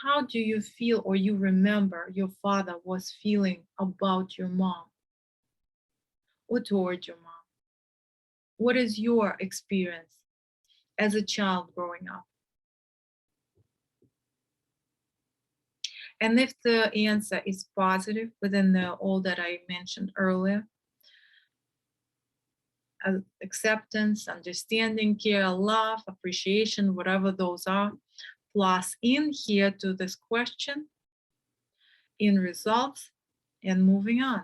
How do you feel, or you remember your father was feeling about your mom or toward your mom? What is your experience as a child growing up? And if the answer is positive within all that I mentioned earlier, acceptance, understanding, care, love, appreciation, whatever those are, plus in here to this question, in results, and moving on.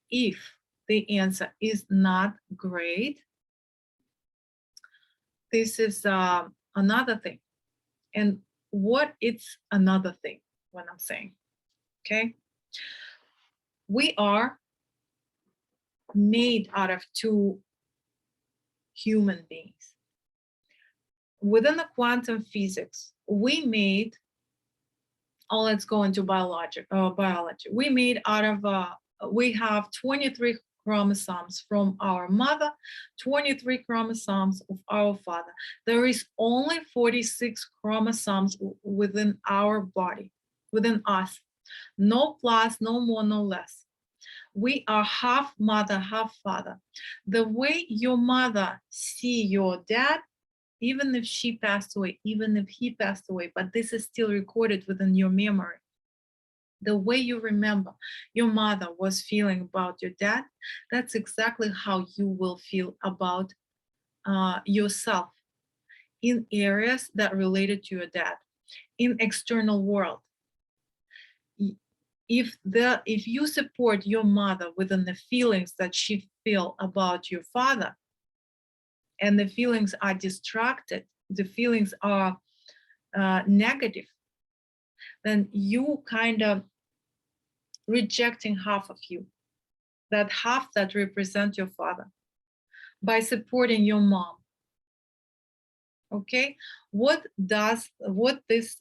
If the answer is not great, this is another thing. And what is another thing when I'm saying, okay? We are made out of two human beings. Within the quantum physics, we made, let's go into biology. We made out of, we have 23 chromosomes from our mother, 23 chromosomes of our father. There is only 46 chromosomes within our body, within us. No plus, no more, no less. We are half mother, half father. The way your mother see your dad, even if she passed away, even if he passed away, but this is still recorded within your memory. The way you remember your mother was feeling about your dad, that's exactly how you will feel about yourself in areas that related to your dad, in external world. If you support your mother within the feelings that she feel about your father, and the feelings are distracted, the feelings are negative, then you kind of rejecting half of you, that half that represent your father, by supporting your mom. Okay, what this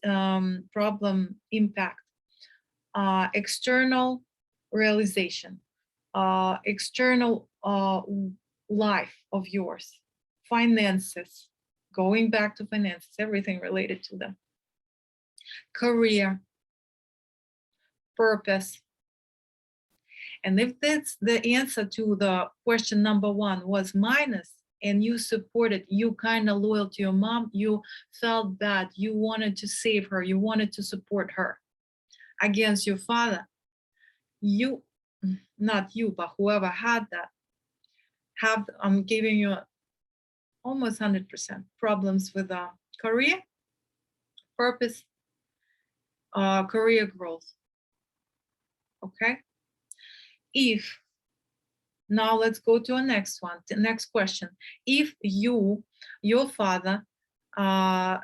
problem impact? External realization, external life of yours, finances, going back to finances, everything related to them, career, purpose, And if that's the answer to the question number 1 was minus, and you supported, you kind of loyal to your mom, you felt bad, you wanted to save her, you wanted to support her against your father, you, not you, but whoever had that, I'm giving you almost 100% problems with career, purpose, career growth. Okay. If now let's go to the next one, the next question. If your father had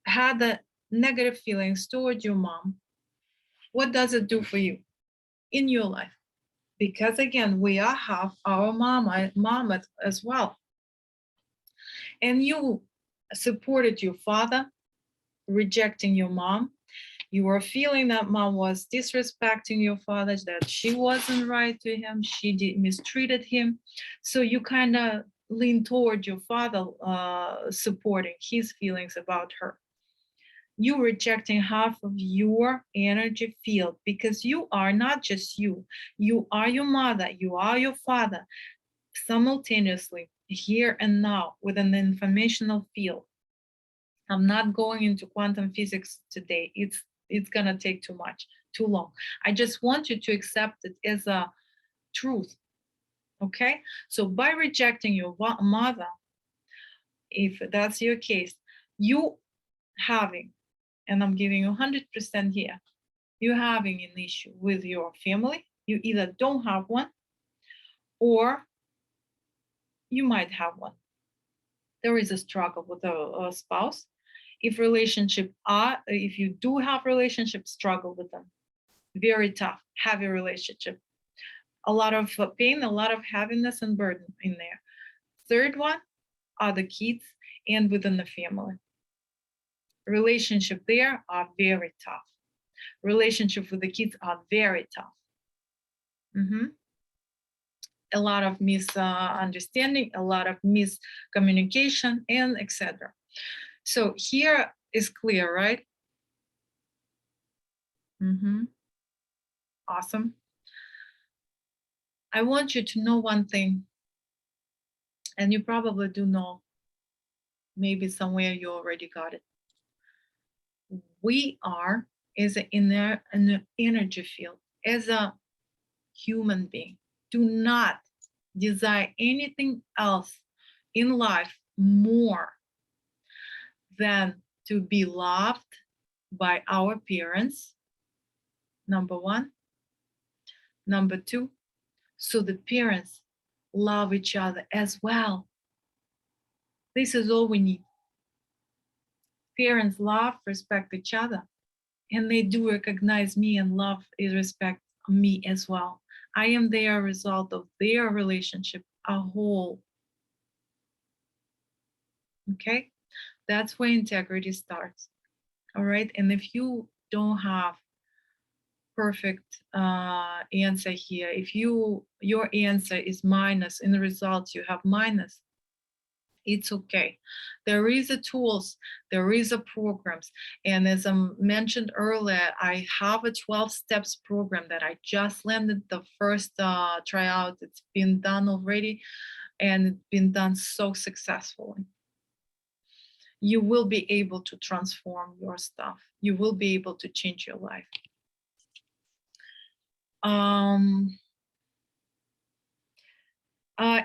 a negative feelings toward your mom, what does it do for you in your life? Because again, we are half our mom as well. And you supported your father, rejecting your mom. You were feeling that mom was disrespecting your father, that she wasn't right to him, she mistreated him. So you kind of lean toward your father, supporting his feelings about her. You rejecting half of your energy field, because you are not just you are your mother, you are your father, simultaneously, here and now, with an informational field. I'm not going into quantum physics today. It's gonna take too long. I just want you to accept it as a truth. Okay? So by rejecting your mother, if that's your case, you having, and I'm giving you 100% here, you're having an issue with your family. You either don't have one, or you might have one. There is a struggle with a spouse. If you do have relationships, struggle with them. Very tough, heavy relationship. A lot of pain, a lot of heaviness and burden in there. Third one are the kids and within the family. Relationship there are very tough. Relationship with the kids are very tough. A lot of misunderstanding, a lot of miscommunication, and etc. So here is clear, right? Awesome. I want you to know one thing, and you probably do know, maybe somewhere you already got it. We are, as an energy field, as a human being, do not desire anything else in life more than to be loved by our parents, number 1. Number 2, so the parents love each other as well. This is all we need. Parents love, respect each other, and they do recognize me and love and respect me as well. I am their result of their relationship, a whole. Okay? That's where integrity starts. All right? And if you don't have perfect answer here, if your answer is minus, in the results you have minus, it's okay. There is a tools, there is a programs, and as I mentioned earlier, I have a 12 steps program that I just landed the first tryout. It's been done already, and it's been done so successfully. You will be able to transform your stuff. You will be able to change your life.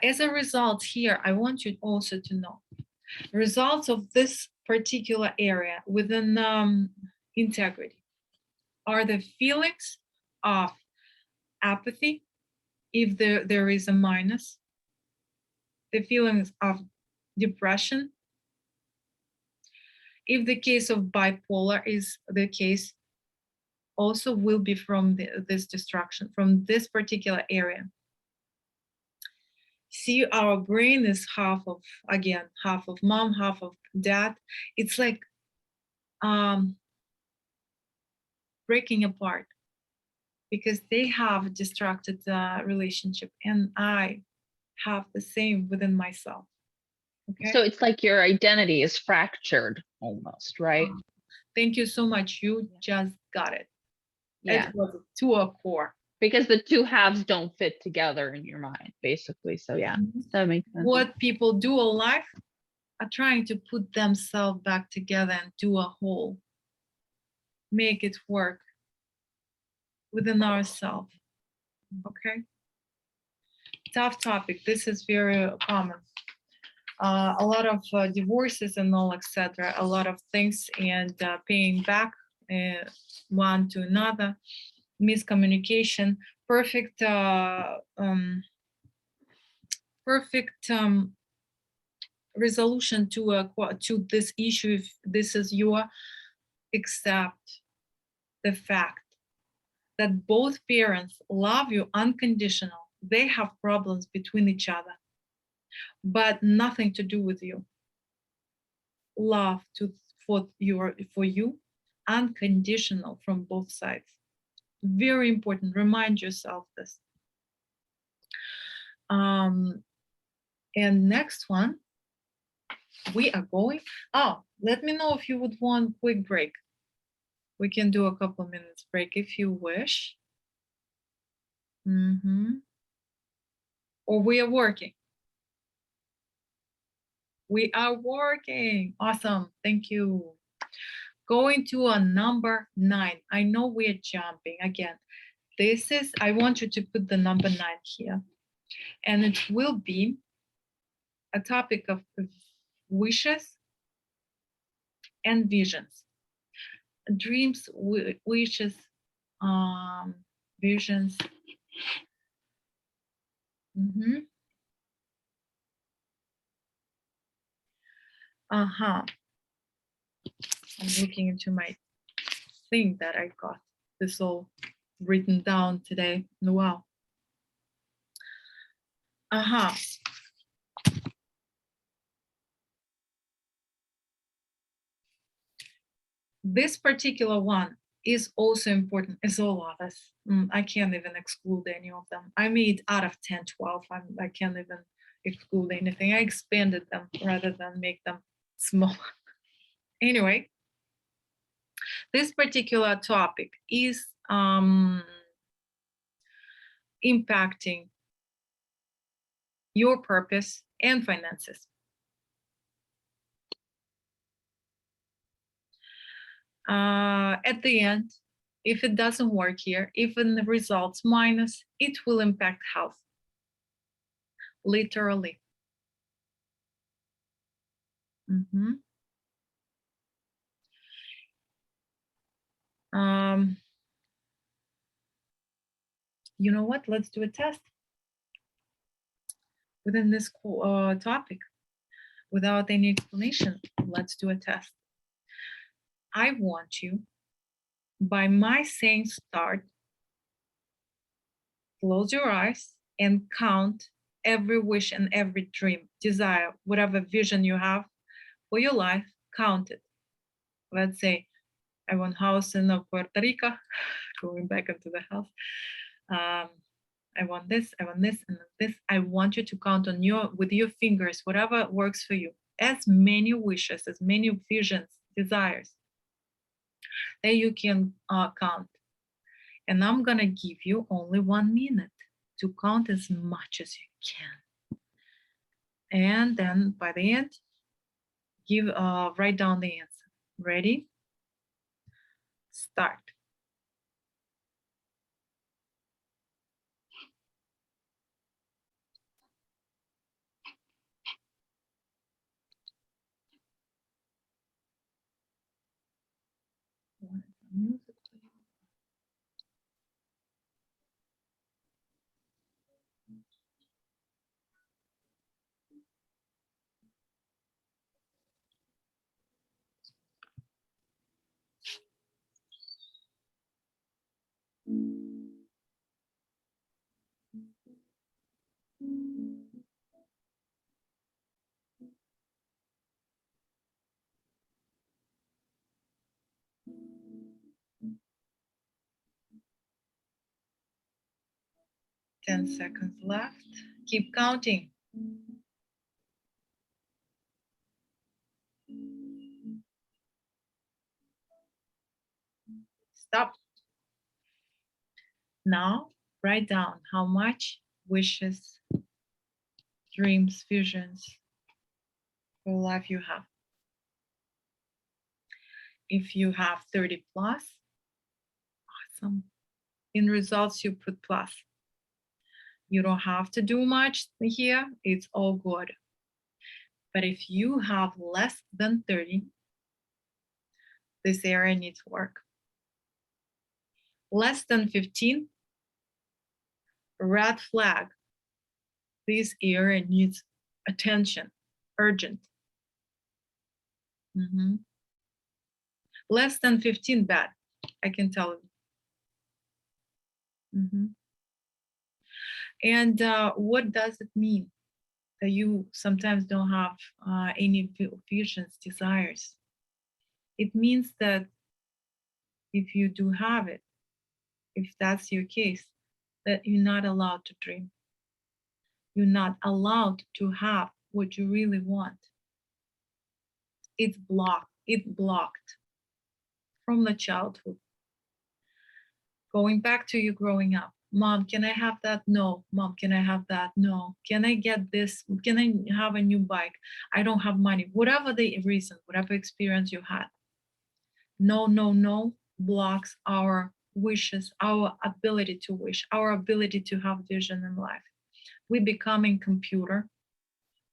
As a result here, I want you also to know results of this particular area within integrity are the feelings of apathy, if there is a minus, the feelings of depression, if the case of bipolar is the case, also will be from this destruction, from this particular area. See, our brain is half of mom, half of dad. It's like breaking apart, because they have destructed the relationship, and I have the same within myself. Okay. So it's like your identity is fractured almost, right? Thank you so much. You just got it. Yeah. It was to a core. Because the two halves don't fit together in your mind, basically. So yeah, that makes sense. What people do in life are trying to put themselves back together and do a whole, make it work within ourselves. Okay. Tough topic. This is very common. A lot of divorces and all, etc. A lot of things, and paying back one to another, miscommunication, perfect resolution to this issue, if this is your, accept the fact that both parents love you unconditional. They have problems between each other, but nothing to do with you. Love for you, unconditional from both sides. Very important. Remind yourself this. And next one, we are going. Oh, let me know if you would want quick break. We can do a couple minutes break if you wish. Or we are working. We are working. Awesome. Thank you. Going to a number 9. I know we're jumping again. This is, I want you to put the number 9 here. And it will be a topic of wishes and visions. Dreams, wishes, visions. I'm looking into my thing that I got this all written down today. Wow. This particular one is also important as all others. I can't even exclude any of them. I made out of 10, 12. I can't even exclude anything. I expanded them rather than make them small. Anyway, this particular topic is impacting your purpose and finances. At the end, if it doesn't work here, even the results minus, it will impact health. Literally. You know what? Let's do a test within this topic without any explanation. Let's do a test. I want you, by my saying start, close your eyes and count every wish and every dream, desire, whatever vision you have for your life, count it. Let's say I want house in Puerto Rico, going back into the house. I want this, and this. I want you to count on with your fingers, whatever works for you, as many wishes, as many visions, desires that you can count. And I'm gonna give you only 1 minute to count as much as you can. And then by the end, write down the answer. Ready? Start. Music. 10 seconds left. Keep counting. Stop. Now Write down how much wishes, dreams, visions for life you have. If you have 30 plus, awesome. In results, you put plus. You don't have to do much here. It's all good. But if you have less than 30, this area needs work. Less than 15, red flag. This area needs attention, urgent. Less than 15, bad, I can tell you. And what does it mean that you sometimes don't have any visions, desires? It means that if you do have it, if that's your case, that you're not allowed to dream. You're not allowed to have what you really want. It's blocked. It's blocked from the childhood. Going back to you growing up. Mom, can I have that? No. Mom, can I have that? No. Can I get this? Can I have a new bike? I don't have money. Whatever the reason, whatever experience you had. No, no, no blocks our wishes, our ability to wish, our ability to have vision in life. We're becoming computer.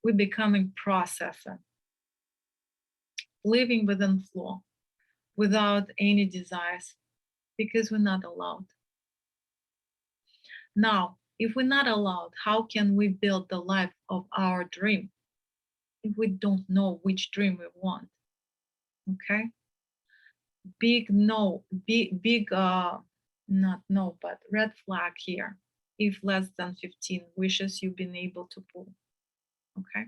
We're becoming processor. Living within flow, without any desires, because we're not allowed. Now, if we're not allowed, how can we build the life of our dream if we don't know which dream we want? Okay? Big no, big not no, but red flag here. If less than 15 wishes you've been able to pull. Okay?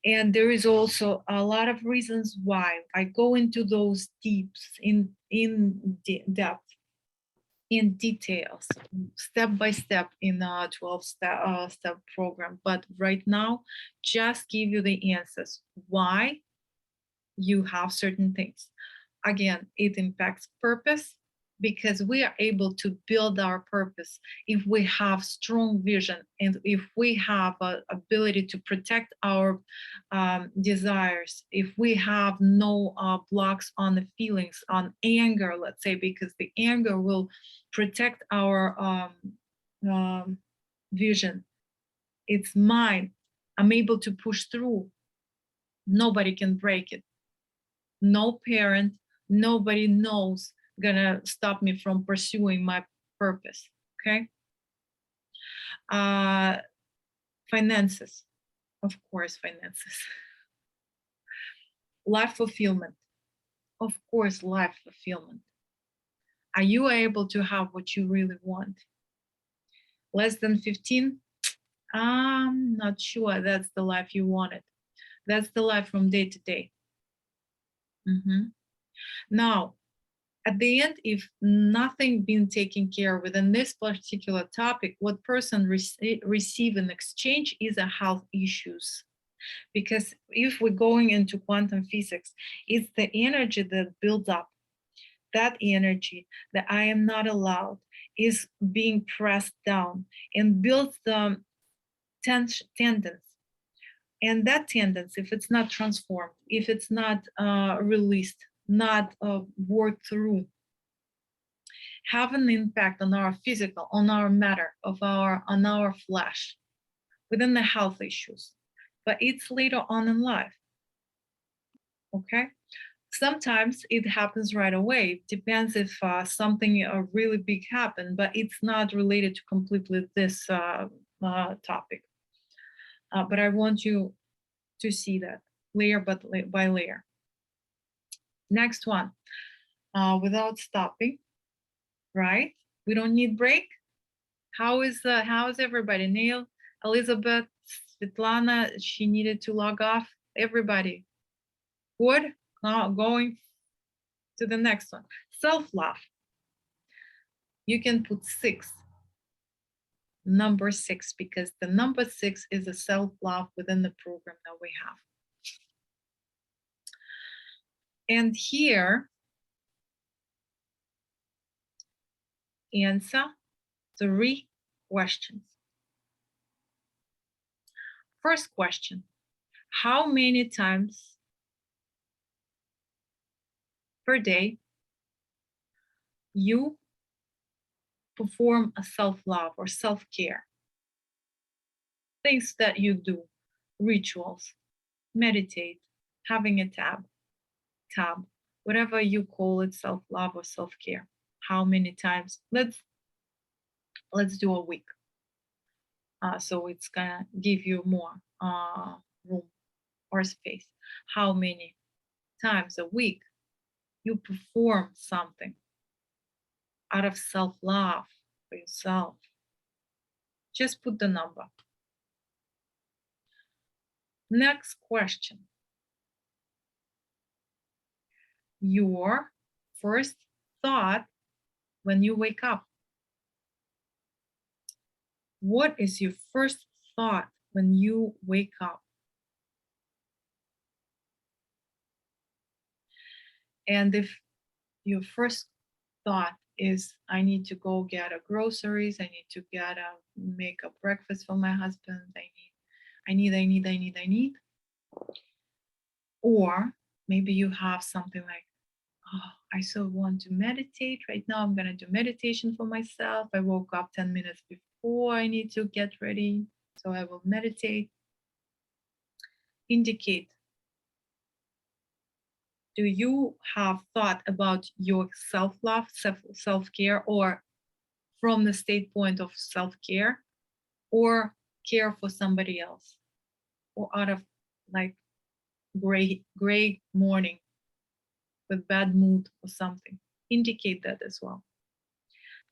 And there is also a lot of reasons why. I go into those deeps in depth, in details, step by step in a 12-step program. But right now, just give you the answers why you have certain things. Again, it impacts purpose, because we are able to build our purpose if we have strong vision and if we have an ability to protect our desires, if we have no blocks on the feelings, on anger, let's say, because the anger will protect our vision. It's mine. I'm able to push through. Nobody can break it. No parent, nobody knows gonna stop me from pursuing my purpose. Okay. Finances, of course, finances. Life fulfillment, of course, life fulfillment. Are you able to have what you really want? Less than 15, I'm not sure that's the life you wanted. That's the life from day to day. Now, at the end, if nothing been taken care of within this particular topic, what person receive in exchange is a health issues. Because if we're going into quantum physics, it's the energy that builds up. That energy that I am not allowed is being pressed down and builds the tendons. And that tendency, if it's not transformed, if it's not released, not worked through, have an impact on our physical, on our matter, on our flesh, within the health issues. But it's later on in life. Okay? Sometimes it happens right away. It depends if something really big happened, but it's not related to completely this topic. But I want you to see that layer by layer. Next one, without stopping, right? We don't need break. How is everybody? Neil, Elizabeth, Svetlana, she needed to log off. Everybody, good? Now going to the next one. Self-love. You can put 6, number 6, because the number 6 is a self-love within the program that we have. And here, answer 3 questions. First question, how many times per day you perform a self-love or self-care? Things that you do, rituals, meditate, having a tab, whatever you call it, self-love or self-care. How many times? Let's do a week. So it's gonna give you more room or space. How many times a week you perform something out of self-love for yourself? Just put the number. Next question. Your first thought when you wake up. What is your first thought when you wake up? And if your first thought is, I need to go get a groceries, I need to make a breakfast for my husband, I need. Or maybe you have something like, oh, I so want to meditate. Right now I'm gonna do meditation for myself. I woke up 10 minutes before I need to get ready, so I will meditate. Indicate, do you have thought about your self-love, self-care, or from the standpoint of self-care, or care for somebody else, or out of like gray morning with bad mood or something? Indicate that as well.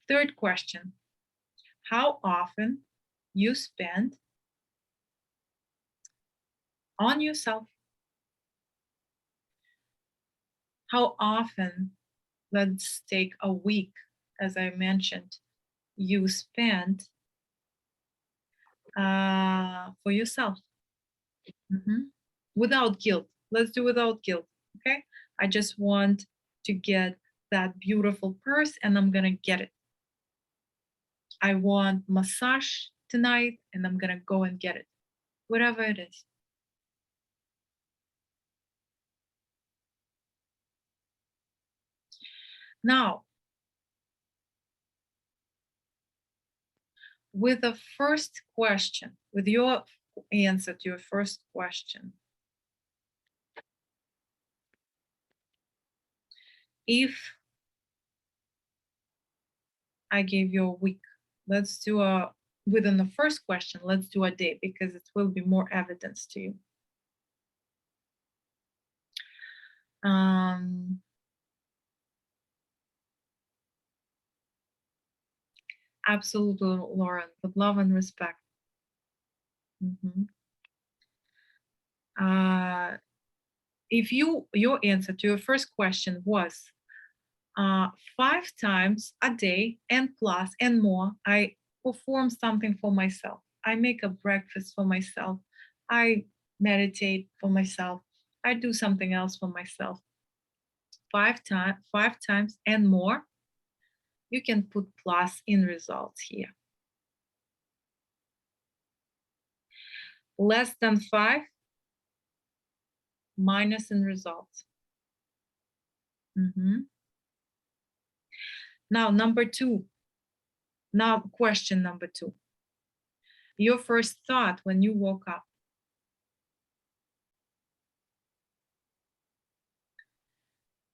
Third question, how often you spend on yourself? How often, let's take a week, as I mentioned, you spend for yourself? Without guilt. Let's do without guilt, okay? I just want to get that beautiful purse and I'm gonna get it. I want massage tonight and I'm gonna go and get it. Whatever it is. Now, with the first question, with your answer to your first question, if I gave you a week, let's do within the first question, let's do a day, because it will be more evidence to you. Absolutely, Lauren, with love and respect. If your answer to your first question was 5 times a day and plus and more, I perform something for myself. I make a breakfast for myself. I meditate for myself. I do something else for myself. 5 times and more, you can put plus in results here. Less than 5, minus in results. Now, question number 2. Your first thought when you woke up.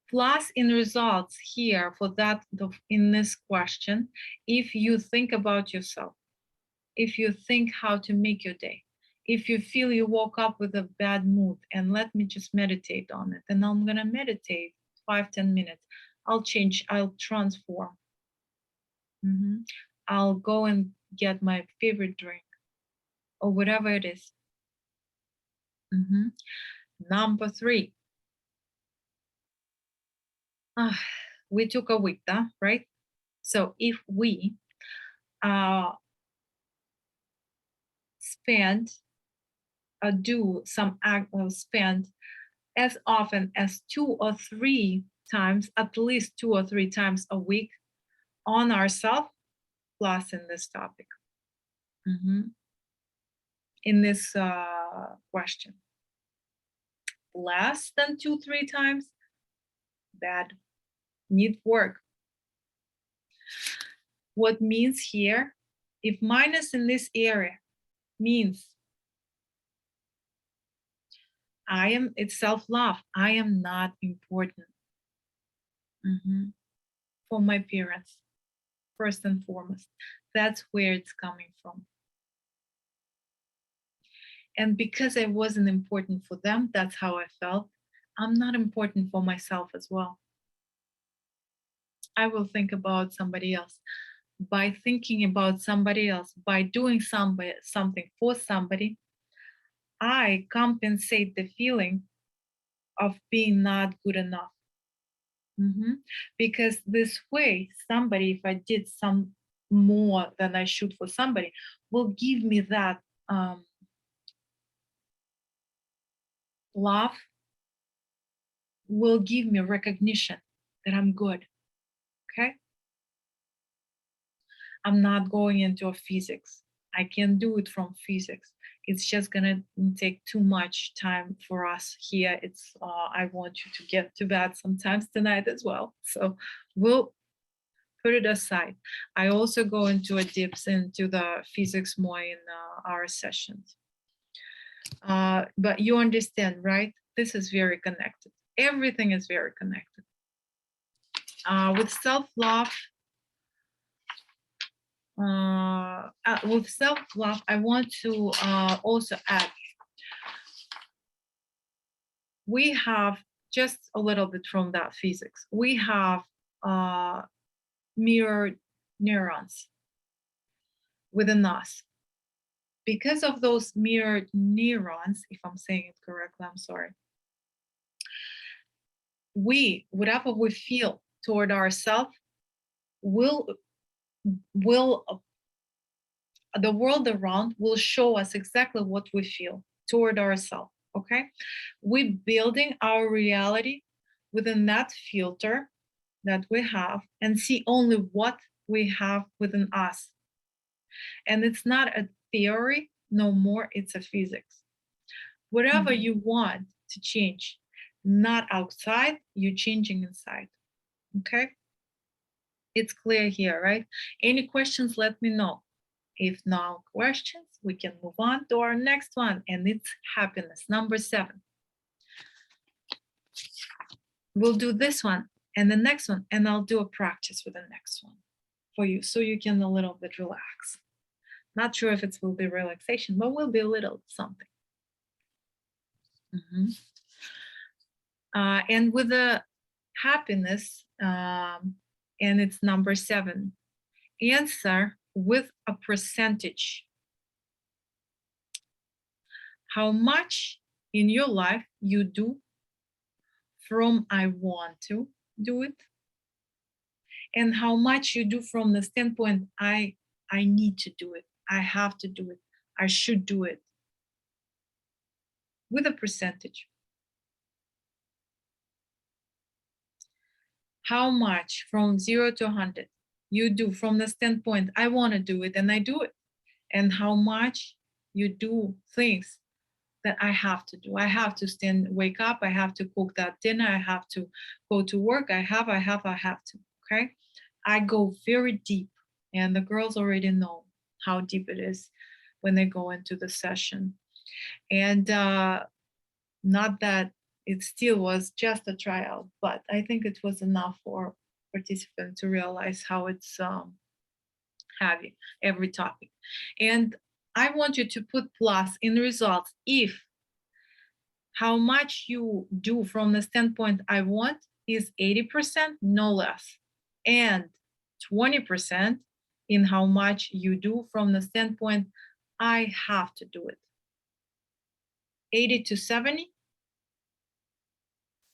Plus in results here for that, in this question, if you think about yourself, if you think how to make your day, if you feel you woke up with a bad mood, and let me just meditate on it, and I'm gonna meditate 5-10 minutes. I'll transform. I'll go and get my favorite drink or whatever it is. Number 3. We took a week, right? So if we spend as often as 2 or 3 times, at least 2 or 3 times a week on ourselves plus in this topic. In this question. Less than 2-3 times, bad, need work. What means here, if minus in this area means it's self-love, I am not important for my parents, first and foremost. That's where it's coming from. And because I wasn't important for them, that's how I felt. I'm not important for myself as well. I will think about somebody else. By thinking about somebody else, by doing something for somebody, I compensate the feeling of being not good enough. Because this way, somebody, if I did some more than I should for somebody, will give me that love, will give me recognition that I'm good. Okay? I'm not going into a physics. I can't do it from physics. It's just gonna take too much time for us here. It's I want you to get to bed sometimes tonight as well. So we'll put it aside. I also go into a dips into the physics more in our sessions. But you understand, right? This is very connected. Everything is very connected. With self-love, I want to also add, we have just a little bit from that physics. We have mirror neurons within us. Because of those mirrored neurons, if I'm saying it correctly, I'm sorry. Whatever we feel toward ourselves, the world around will show us exactly what we feel toward ourselves. Okay, we're building our reality within that filter that we have and see only what we have within us. And it's not a theory no more, it's a physics. Whatever you want to change, not outside, you're changing inside. Okay, it's clear here, right? Any questions, let me know. If no questions, we can move on to our next one, and it's happiness, number 7. We'll do this one and the next one, and I'll do a practice with the next one for you so you can a little bit relax. Not sure if it will be relaxation, but will be a little something. And with the happiness, and it's number 7, answer with a percentage. How much in your life you do from I want to do it, and how much you do from the standpoint I need to do it, I have to do it, I should do it, with a percentage. How much from 0 to 100 you do from the standpoint I want to do it and I do it, and how much you do things that I have to do. I have to wake up, I have to cook that dinner, I have to go to work, I have to, okay? I go very deep, and the girls already know how deep it is when they go into the session. And not that it still was just a tryout, but I think it was enough for participants to realize how it's heavy, every topic. And I want you to put plus in the results if how much you do from the standpoint I want is 80%, no less, and 20% in how much you do from the standpoint I have to do it. 80 to 70,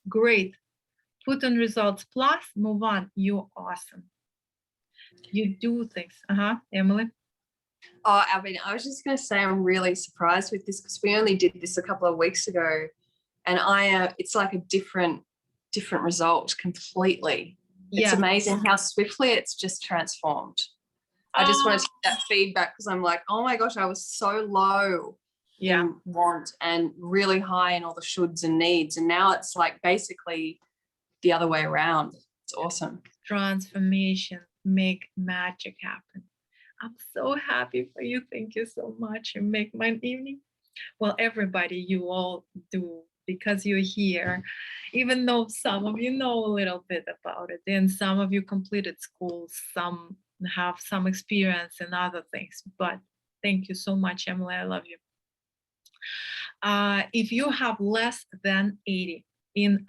great. Put on results plus, move on. You're awesome. You do things. Emily? Oh, Alvin, I was just going to say I'm really surprised with this because we only did this a couple of weeks ago, and it's like a different result completely. It's Yes. amazing how swiftly it's just transformed. I just wanted to get that feedback because I'm like, oh my gosh, I was so low Yeah. in want and really high in all the shoulds and needs. And now it's like basically the other way around. It's awesome. Transformation, make magic happen. I'm so happy for you. Thank you so much. You make my evening. Well, everybody, you all do, because you're here. Even though some of you know a little bit about it, and some of you completed school, some have some experience in other things. But thank you so much, Emily. I love you. If you have less than 80 in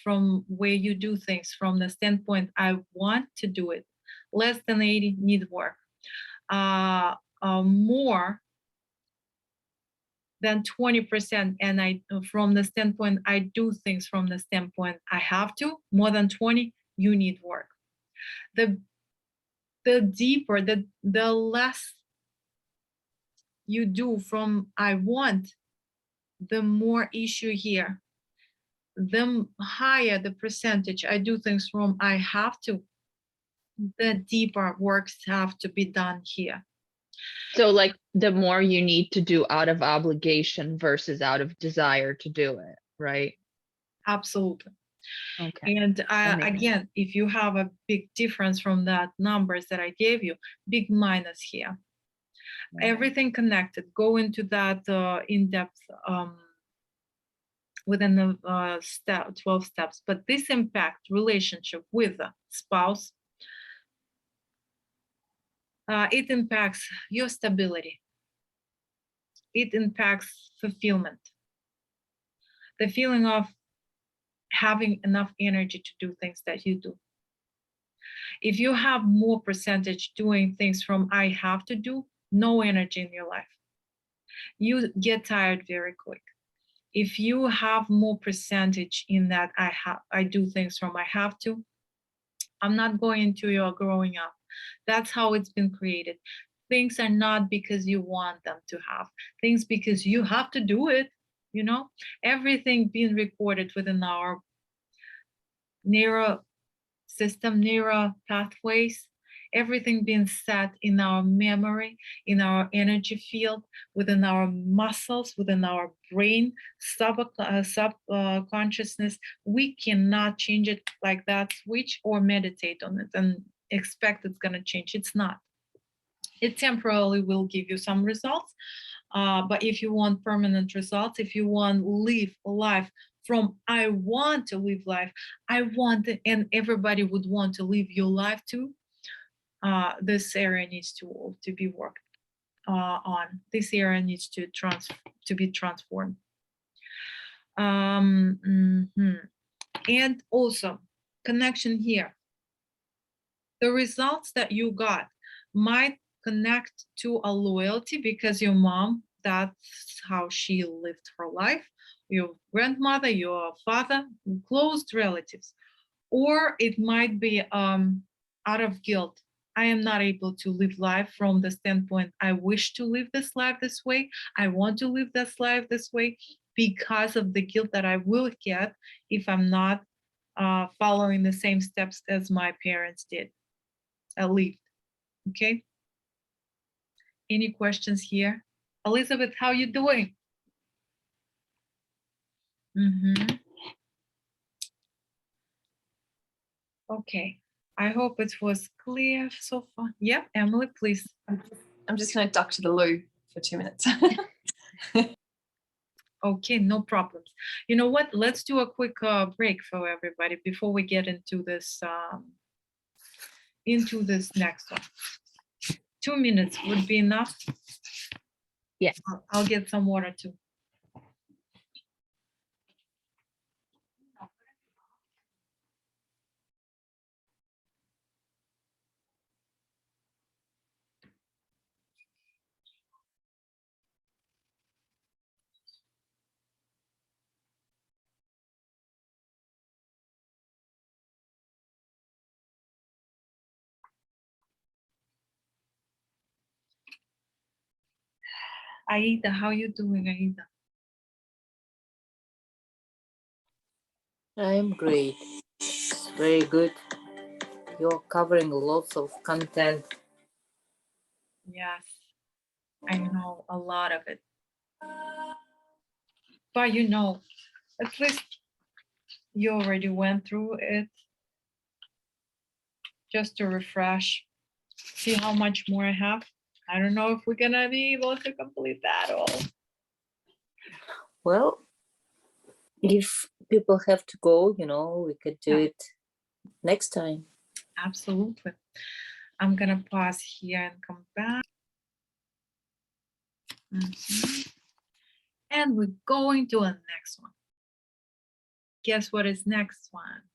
from where you do things from the standpoint I want to do it, less than 80 need work. More than 20%, and I from the standpoint I do things from the standpoint I have to, more than 20, you need work. The deeper, the less you do from I want, the more issue here. The higher the percentage I do things from I have to, the deeper works have to be done here. So like the more you need to do out of obligation versus out of desire to do it, right? Absolutely. Okay. And That makes again, if you have a big difference from that numbers that I gave you, big minus here. Okay. Everything connected. Go into that in-depth within the 12 steps. But this impact relationship with the spouse. It impacts your stability. It impacts fulfillment. The feeling of having enough energy to do things that you do. If you have more percentage doing things from I have to do, no energy in your life. You get tired very quick. If you have more percentage in that I do things from I have to, I'm not going into your growing up. That's how it's been created. Things are not because you want them to have, things because you have to do it, you know, everything being recorded within our neural system, neural pathways, everything being set in our memory, in our energy field, within our muscles, within our brain, subconsciousness. We cannot change it like that switch or meditate on it and expect it's going to change. It's not. It temporarily will give you some results. But if you want permanent results, if you want live life from I want to live life, I want it, and everybody would want to live your life too, this area needs to be worked on. This area needs to be transformed. And also connection here. The results that you got might connect to a loyalty because your mom, that's how she lived her life, your grandmother, your father, close relatives. Or it might be out of guilt. I am not able to live life from the standpoint I wish to live this life this way. I want to live this life this way because of the guilt that I will get if I'm not following the same steps as my parents did. Lived. Okay. Any questions here? Elizabeth, how you doing? Okay. I hope it was clear so far. Yeah, Emily, please. I'm just going to duck to the loo for 2 minutes. Okay, no problems. You know what? Let's do a quick break for everybody before we get into this next one. 2 minutes would be enough. Yeah. I'll get some water too. Aida, how you doing, Aida? I'm great. Very good. you're covering lots of content. Yes, I know a lot of it. But you know, at least you already went through it. Just to refresh, see how much more I have. I don't know if we're gonna be able to complete that all. Well, if people have to go, you know, we could do Yeah. it next time. Absolutely. I'm gonna pause here and come back. Mhm. And we're going to the next one. Guess what is next one?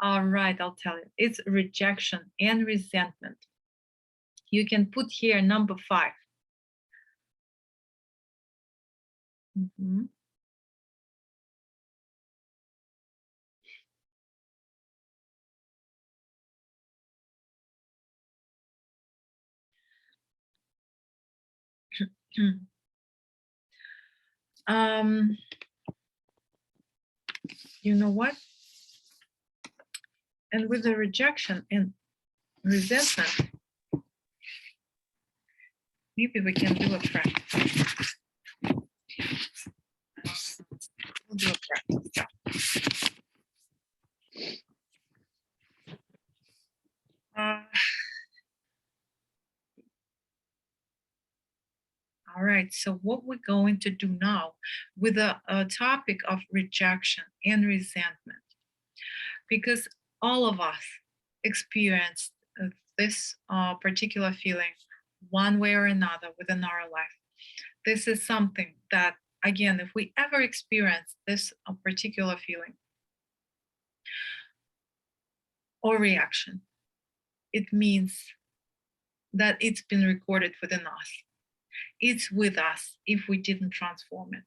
All right, I'll tell you. It's rejection and resentment. You can put here number 5. Mhm. um, you know what? And with the rejection and resentment, maybe we can do a practice. We'll do a practice. All right, so what we're going to do now with the topic of rejection and resentment, because all of us experienced this particular feeling one way or another within our life. This is something that, again, if we ever experience this particular feeling or reaction, it means that it's been recorded within us. It's with us if we didn't transform it.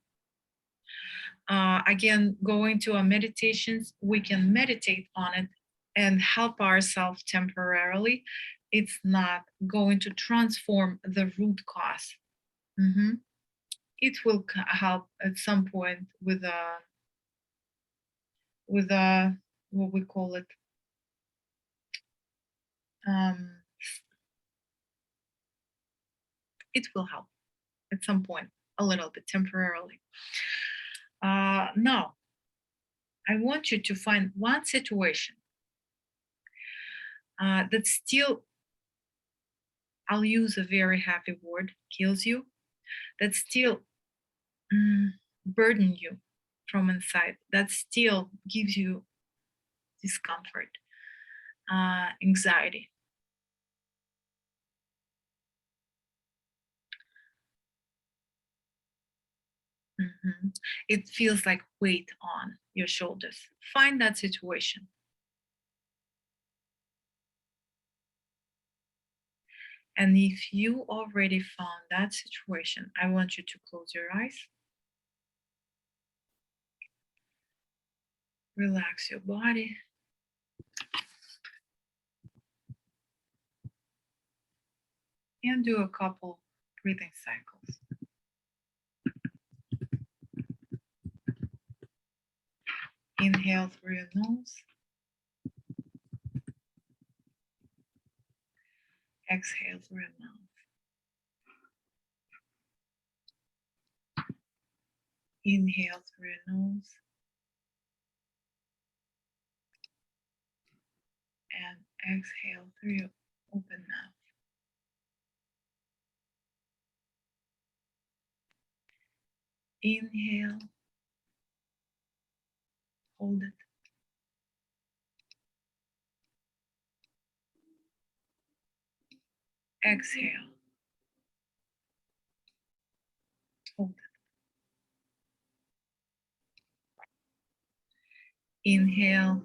Again, going to our meditations, we can meditate on it and help ourselves temporarily. It's not going to transform the root cause. It will help at some point with what we call it, it will help at some point a little bit temporarily. Now, I want you to find one situation that still, I'll use a very heavy word, kills you, that still burden you from inside, that still gives you discomfort, anxiety. It feels like weight on your shoulders. Find that situation. And if you already found that situation, I want you to close your eyes. Relax your body. And do a couple breathing cycles. Inhale through your nose. Exhale through your mouth. Inhale through your nose. And exhale through your open mouth. Inhale. Hold it. Exhale. Hold it. Inhale.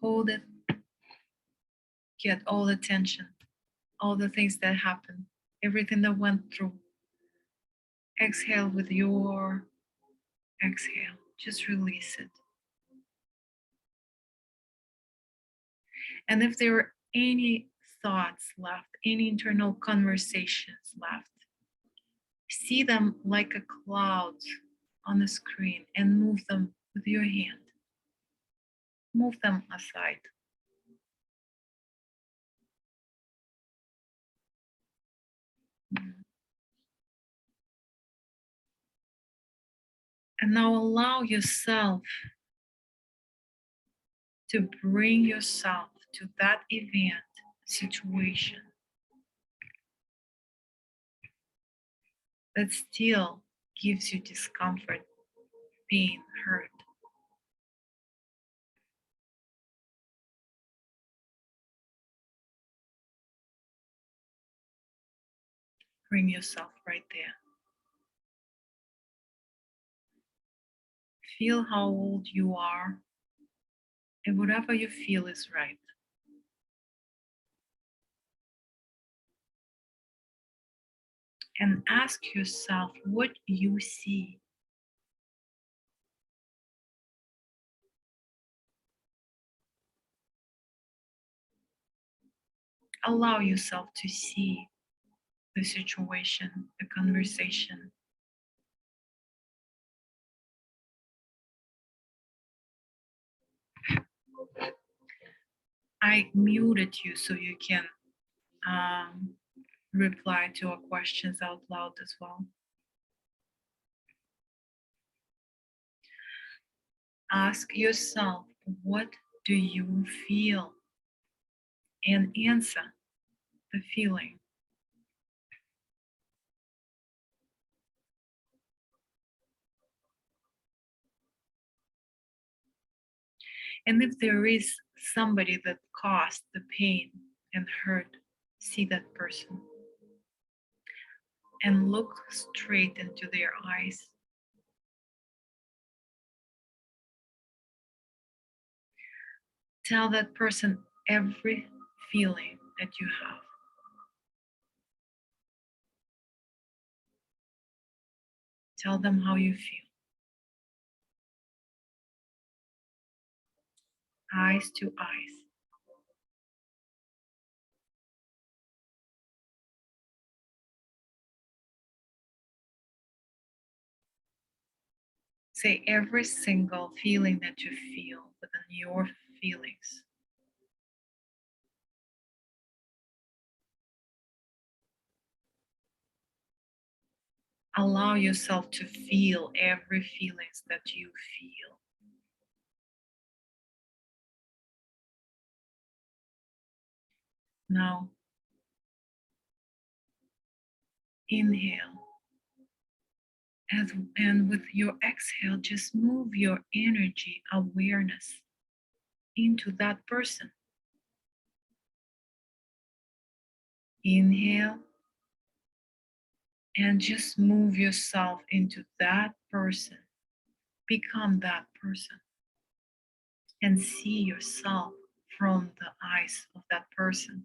Hold it. Get all the tension, all the things that happened, everything that went through. Exhale with your exhale. Just release it. And if there are any thoughts left, any internal conversations left, see them like a cloud on the screen and move them with your hand. Move them aside. And now allow yourself to bring yourself to that event, situation that still gives you discomfort, pain, hurt. Bring yourself right there. Feel how old you are, and whatever you feel is right. And ask yourself what you see. Allow yourself to see the situation, the conversation. I muted you so you can reply to our questions out loud as well. Ask yourself, what do you feel? And answer the feeling. And if there is somebody that caused the pain and hurt, see that person and look straight into their eyes. Tell that person every feeling that you have. Tell them how you feel. Eyes to eyes. Say every single feeling that you feel within your feelings. Allow yourself to feel every feelings that you feel. Now, inhale. And with your exhale, just move your energy, awareness into that person. Inhale. And just move yourself into that person. Become that person. And see yourself from the eyes of that person.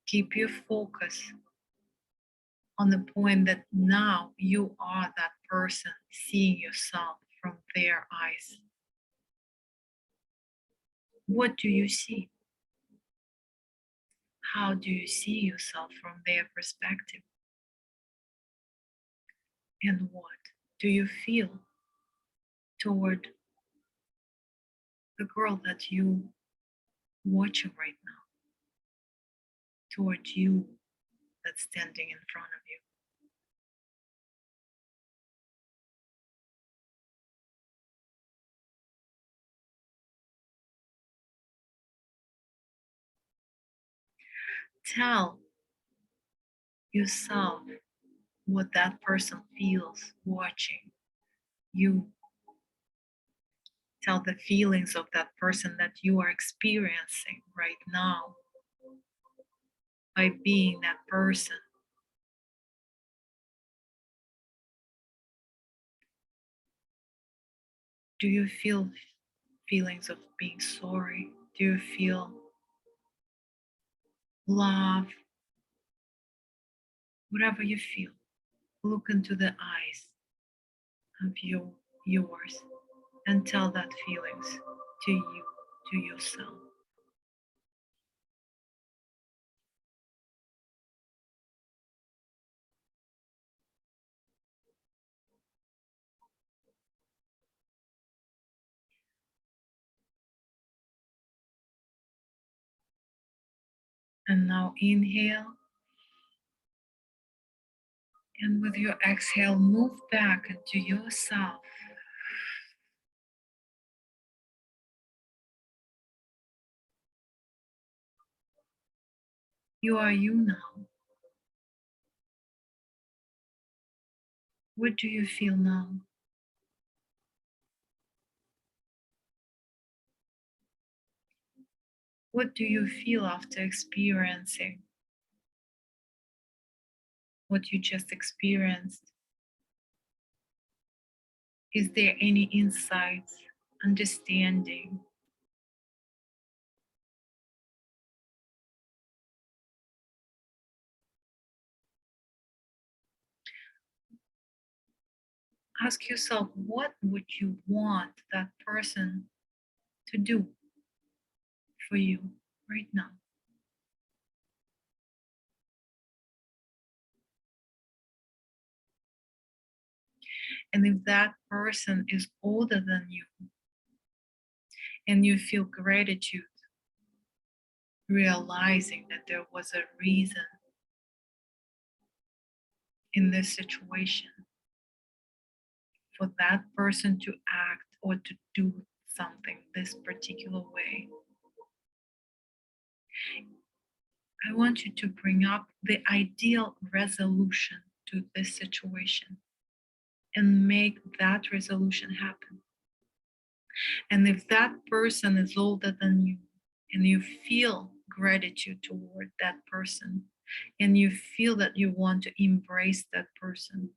Keep your focus on the point that now you are that person, seeing yourself from their eyes. What do you see? How do you see yourself from their perspective? And what do you feel toward the girl that you watching right now? Toward you that's standing in front of you. Tell yourself what that person feels watching you. Tell the feelings of that person that you are experiencing right now by being that person. Do you feel feelings of being sorry? Do you feel love? Whatever you feel, look into the eyes of yours and tell that feelings to you, to yourself. And now inhale. And with your exhale, move back into yourself. You are you now. What do you feel now? What do you feel after experiencing what you just experienced? Is there any insights, understanding? Ask yourself, what would you want that person to do for you right now? And if that person is older than you and you feel gratitude, realizing that there was a reason in this situation for that person to act or to do something this particular way, I want you to bring up the ideal resolution to this situation and make that resolution happen. And if that person is older than you and you feel gratitude toward that person and you feel that you want to embrace that person,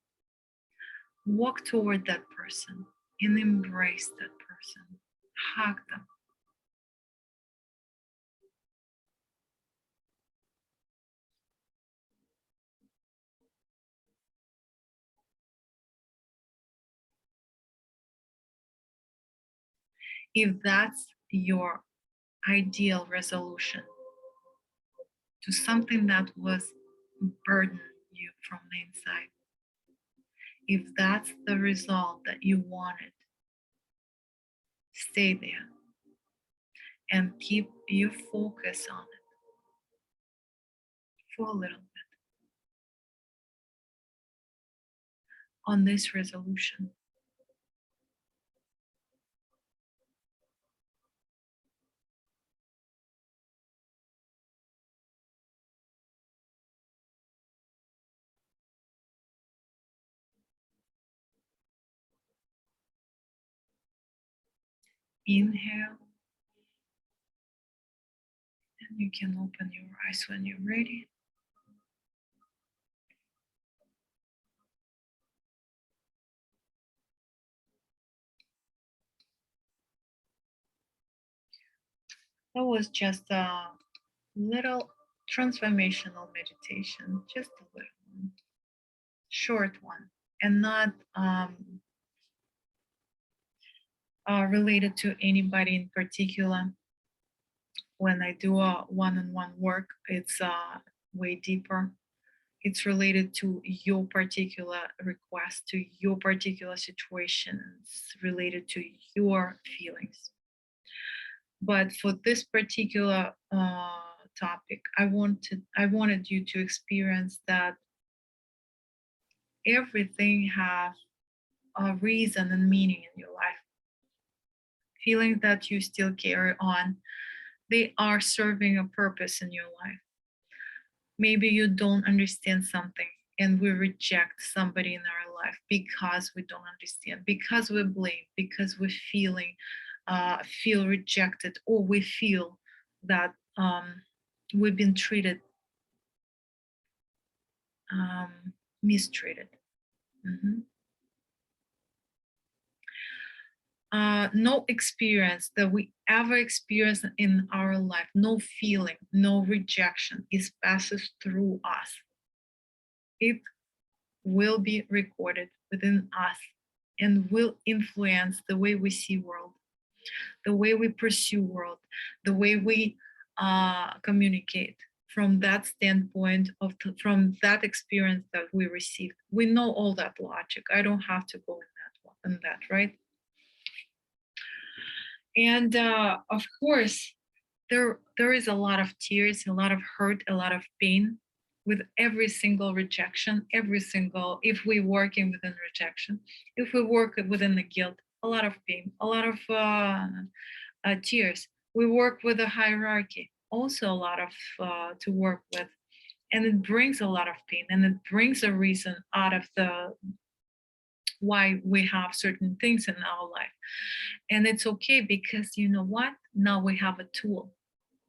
walk toward that person and embrace that person. Hug them. If that's your ideal resolution to something that was burdening you from the inside, if that's the result that you wanted, stay there and keep your focus on it for a little bit, on this resolution. Inhale, and you can open your eyes when you're ready. That was just a little transformational meditation, just a little one, short one, and not related to anybody in particular. When I do a one-on-one work, it's way deeper. It's related to your particular request, to your particular situation. It's related to your feelings. But for this particular topic, I wanted you to experience that everything has a reason and meaning in your life. Feelings that you still carry on, they are serving a purpose in your life. Maybe you don't understand something and we reject somebody in our life because we don't understand, because we blame, because we feel rejected, or we feel that we've been treated, mistreated. Mhm. No experience that we ever experience in our life, no feeling, no rejection, is passes through us. It will be recorded within us and will influence the way we see world, the way we pursue world, the way we communicate. From that standpoint from that experience that we received, we know all that logic. I don't have to go in that, right? And of course, there is a lot of tears, a lot of hurt, a lot of pain with every single rejection, every single, if we're working within rejection, if we work within the guilt, a lot of pain, a lot of tears. We work with a hierarchy, also a lot of to work with, and it brings a lot of pain, and it brings a reason out of the why we have certain things in our life. And it's okay, because you know what? Now we have a tool.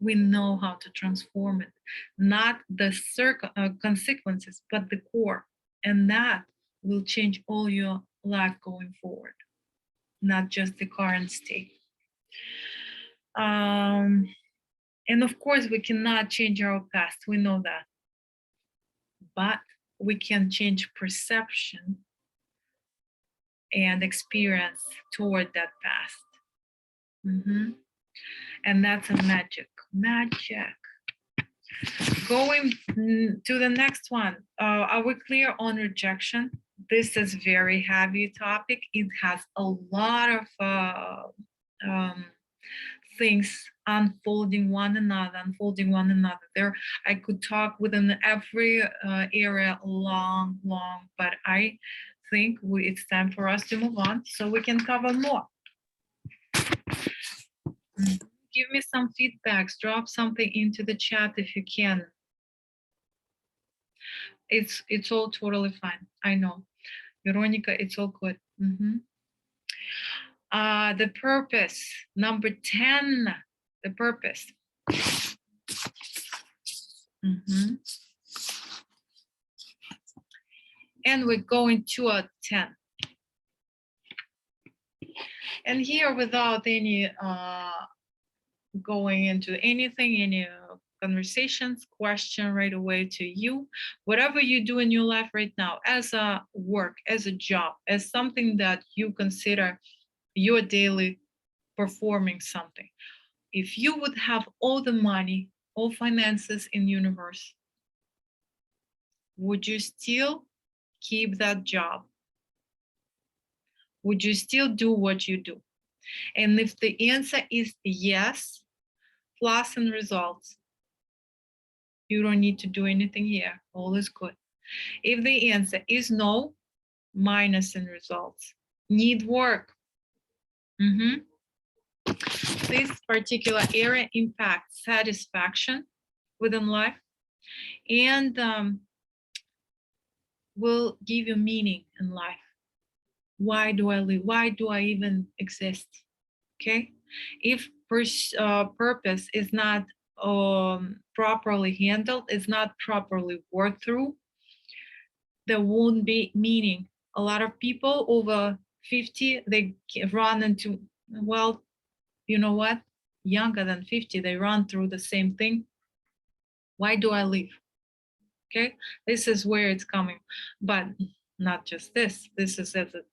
We know how to transform it, not the consequences, but the core. And that will change all your life going forward, not just the current state. And of course, we cannot change our past. We know that. But we can change perception and experience toward that past. And that's a magic. Going to the next one. Are we clear on rejection? This is very heavy topic. It has a lot of things unfolding one another. There, I could talk within every area long, but I think it's time for us to move on so we can cover more. Give me some feedbacks, drop something into the chat if you can. It's all totally fine. I know. Veronica, it's all good. The purpose, number 10, the purpose. And we're going to a 10. And here, without any going into anything, any conversations, question right away to you. Whatever you do in your life right now, as a work, as a job, as something that you consider your daily performing something. If you would have all the money, all finances in universe, would you still keep that job? Would you still do what you do? And if the answer is yes, plus in results, you don't need to do anything here. All is good. If the answer is no, minus in results, need work. This particular area impacts satisfaction within life and will give you meaning in life. Why do I live? Why do I even exist? Okay. If purpose is not properly handled, is not properly worked through, there won't be meaning. A lot of people over 50, they run into, well, you know what? Younger than 50, they run through the same thing. Why do I live? Okay, this is where it's coming. But not just this. This is as a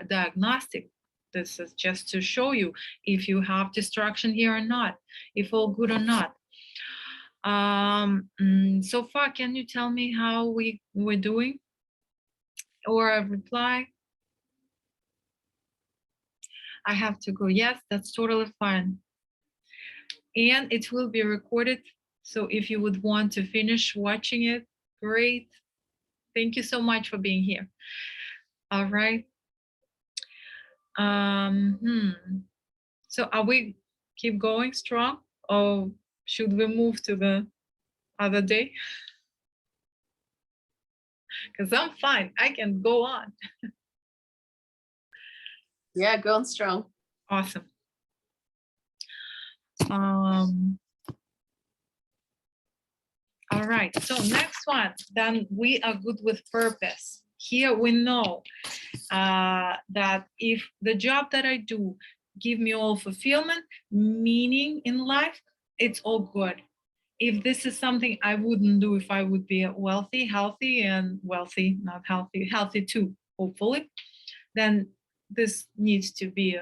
diagnostic. This is just to show you if you have destruction here or not, if all good or not. So far, can you tell me how we're doing? Or a reply? I have to go. Yes, that's totally fine. And it will be recorded. So if you would want to finish watching it, great. Thank you so much for being here. All right. So are we keep going strong, or should we move to the other day? Because I'm fine. I can go on. Yeah, going strong. Awesome. All right, so next one, then we are good with purpose. Here we know that if the job that I do give me all fulfillment, meaning in life, it's all good. If this is something I wouldn't do if I would be wealthy, healthy, and wealthy, not healthy, healthy too, hopefully, then this needs to be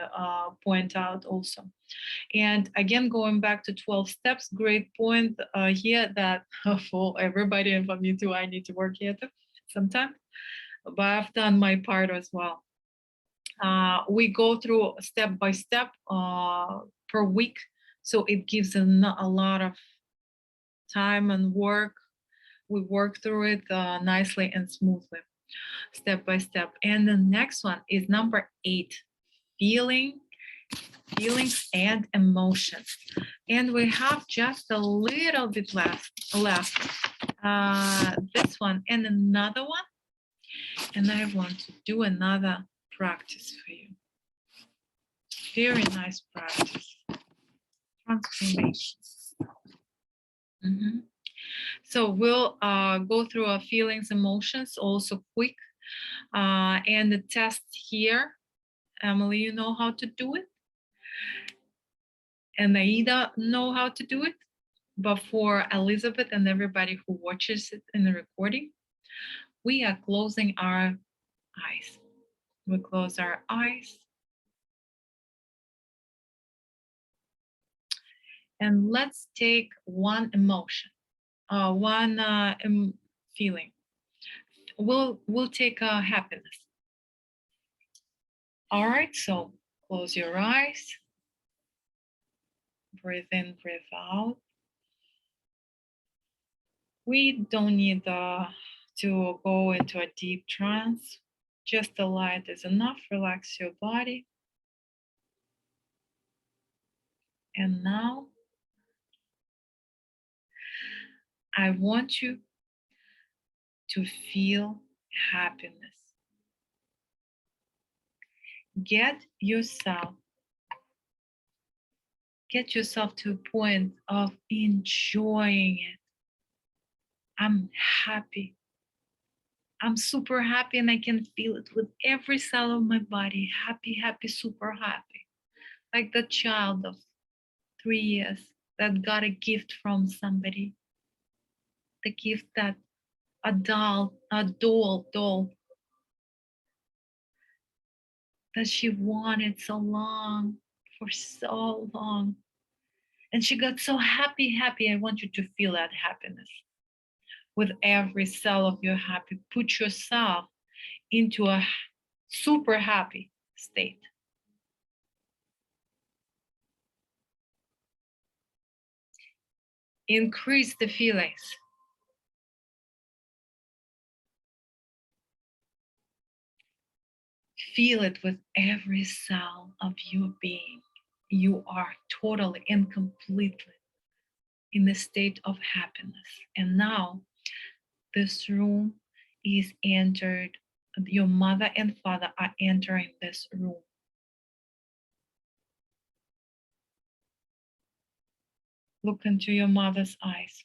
pointed out also. And again, going back to 12 steps, great point here that for everybody and for me too, I need to work here too sometimes, but I've done my part as well. We go through step by step per week So it gives a lot of time and work. We work through it nicely and smoothly, step by step. And the next one is number 8, feelings and emotions. And we have just a little bit left. This one and another one. And I want to do another practice for you. Very nice practice. Transformation. So we'll go through our feelings, emotions, also quick. And the test here, Emily, you know how to do it? And Aida know how to do it? But for Elizabeth and everybody who watches it in the recording, we are closing our eyes. We close our eyes. And let's take one emotion, one feeling. We'll take happiness. All right, so close your eyes. Breathe in, breathe out. We don't need to go into a deep trance. Just the light is enough. Relax your body. And now I want you to feel happiness. Get yourself to a point of enjoying it. I'm happy. I'm super happy and I can feel it with every cell of my body. Happy, happy, super happy. Like the child of 3 years that got a gift from somebody. The gift that a doll that she wanted so long, for so long. And she got so happy. I want you to feel that happiness. With every cell of your happy, put yourself into a super happy state. Increase the feelings. Feel it with every cell of your being. You are totally and completely in a state of happiness. And now this room is entered. Your mother and father are entering this room. Look into your mother's eyes.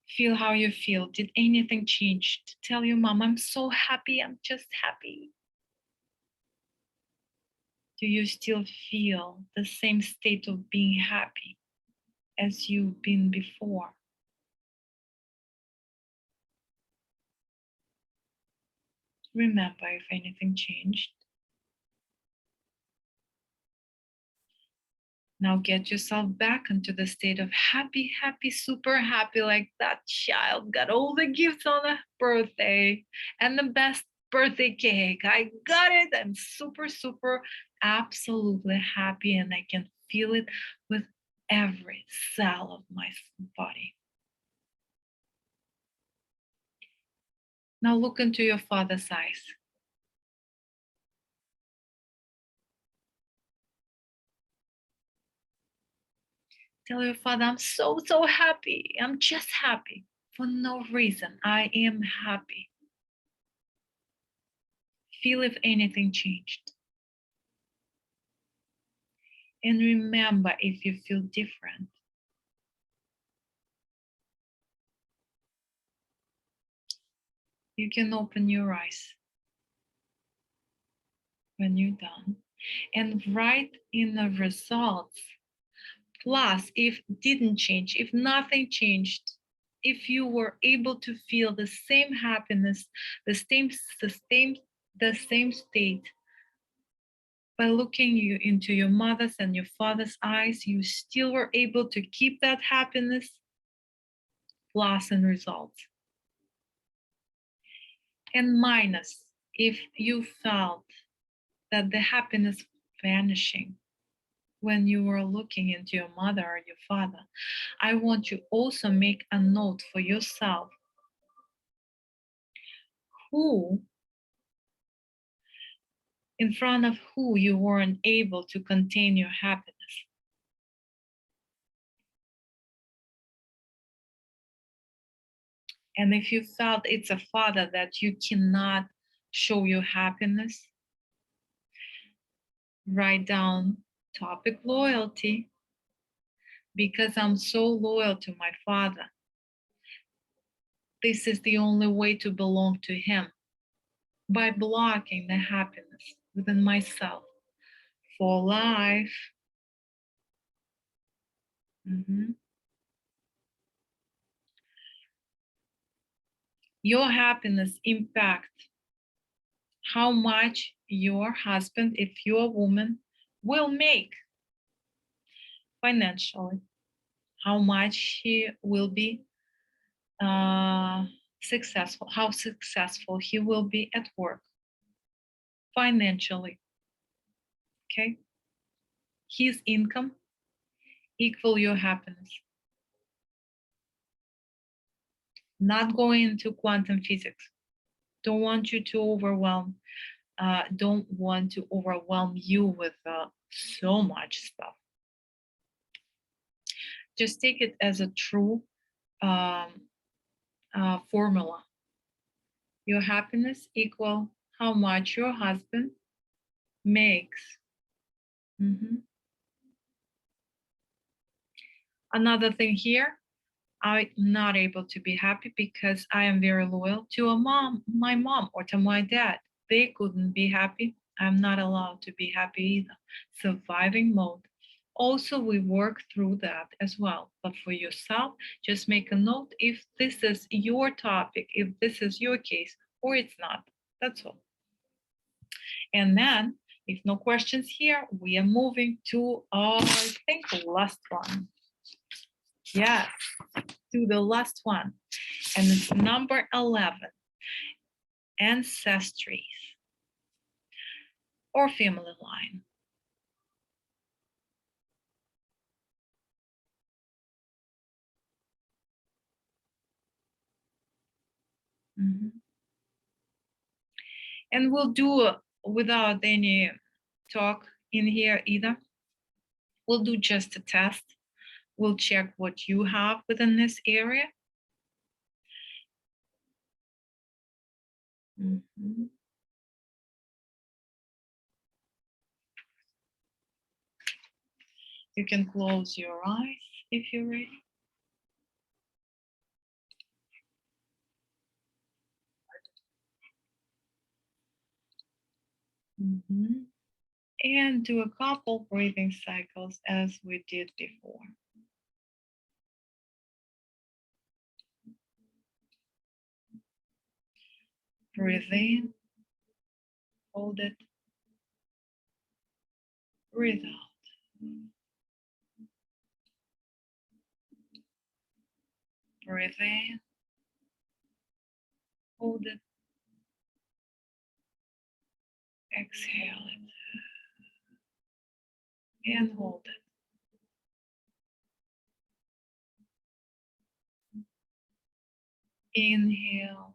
Feel how you feel. Did anything change? Tell your mom, I'm so happy. I'm just happy. Do you still feel the same state of being happy as you've been before? Remember if anything changed. Now get yourself back into the state of happy, super happy, like that child got all the gifts on a birthday and the best birthday cake. I got it. I'm super, absolutely happy, and I can feel it with every cell of my body. Now look into your father's eyes. Tell your father, I'm so happy. I'm just happy for no reason. I am happy. Feel if anything changed. And remember if you feel different. You can open your eyes when you're done and write in the results. Plus, if didn't change, if nothing changed, if you were able to feel the same happiness, the same state, by looking into your mother's and your father's eyes, you still were able to keep that happiness, plus in results. And minus, if you felt that the happiness vanishing when you are looking into your mother or your father, I want you also make a note for yourself. Who, in front of who you weren't able to contain your happiness? And if you felt it's a father that you cannot show your happiness, write down topic loyalty. Because I'm so loyal to my father, this is the only way to belong to him, by blocking the happiness within myself for life. Your happiness impact how much your husband, if you're a woman, will make financially, how much he will be successful, how successful he will be at work financially. Okay, his income equal your happiness. Not going into quantum physics. Don't want you to overwhelm. Don't want to overwhelm you with so much stuff. Just take it as a true formula. Your happiness equal how much your husband makes. Another thing here, I'm not able to be happy because I am very loyal to my mom, or to my dad. They couldn't be happy. I'm not allowed to be happy either. Surviving mode. Also, we work through that as well. But for yourself, just make a note if this is your topic, if this is your case, or it's not. That's all. And then, if no questions here, we are moving to, I think, the last one. Yes, to the last one. And it's number 11, ancestries or family line. And we'll do without any talk in here either. We'll do just a test. We'll check what you have within this area. You can close your eyes if you're ready. And do a couple breathing cycles as we did before. Breathe in, hold it, breathe out. Breathe in, hold it, exhale it, and hold it. Inhale,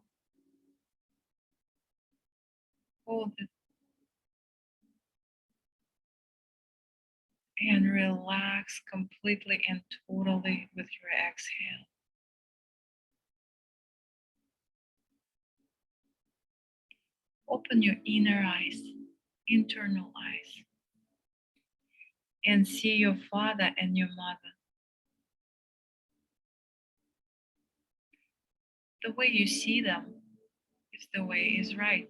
hold it, and relax completely and totally with your exhale. Open your inner eyes, internal eyes, and see your father and your mother. The way you see them is the way is right.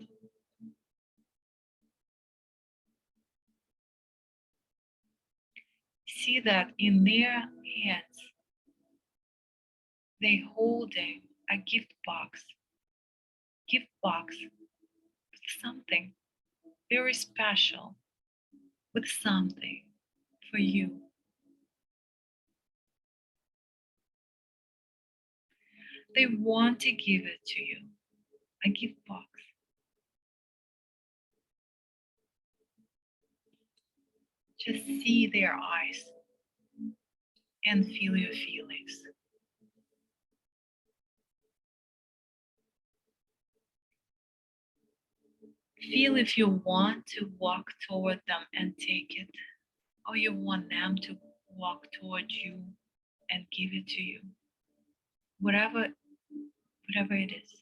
See that in their hands, they holding a gift box with something very special, with something for you. They want to give it to you, a gift box. Just see their eyes and feel your feelings. Feel if you want to walk toward them and take it, or you want them to walk toward you and give it to you. Whatever it is.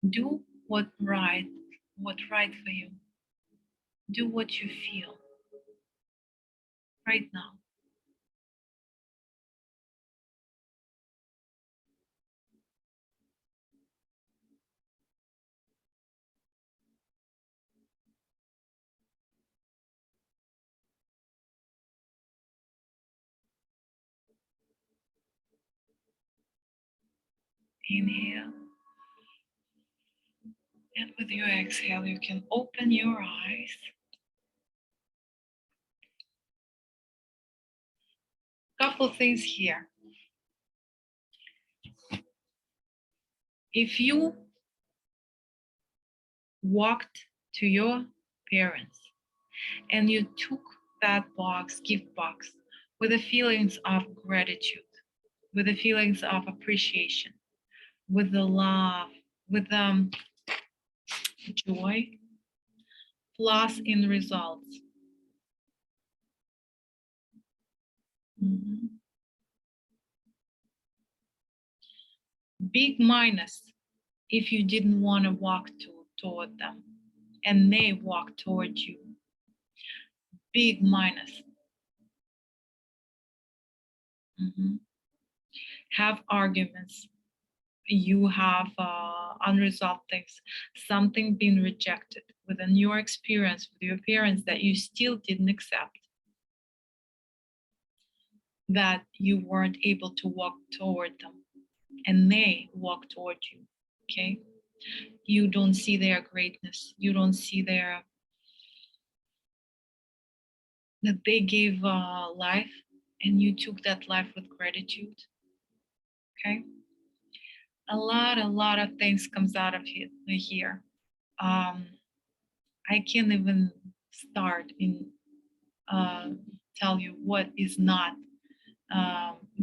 Do what's right for you. Do what you feel right now. Inhale. And with your exhale, you can open your eyes. Couple things here. If you walked to your parents and you took that box, gift box, with the feelings of gratitude, with the feelings of appreciation, with the love, with the joy, plus in results. Mhm. Big minus if you didn't want to walk toward them and they walk toward you. Big minus. Mhm. Have arguments. You have unresolved things, something being rejected within your experience with your parents that you still didn't accept, that you weren't able to walk toward them and they walk toward you. Okay, you don't see their greatness, you don't see their that they gave life and you took that life with gratitude. Okay, a lot of things comes out of here. I can't even start in tell you what is not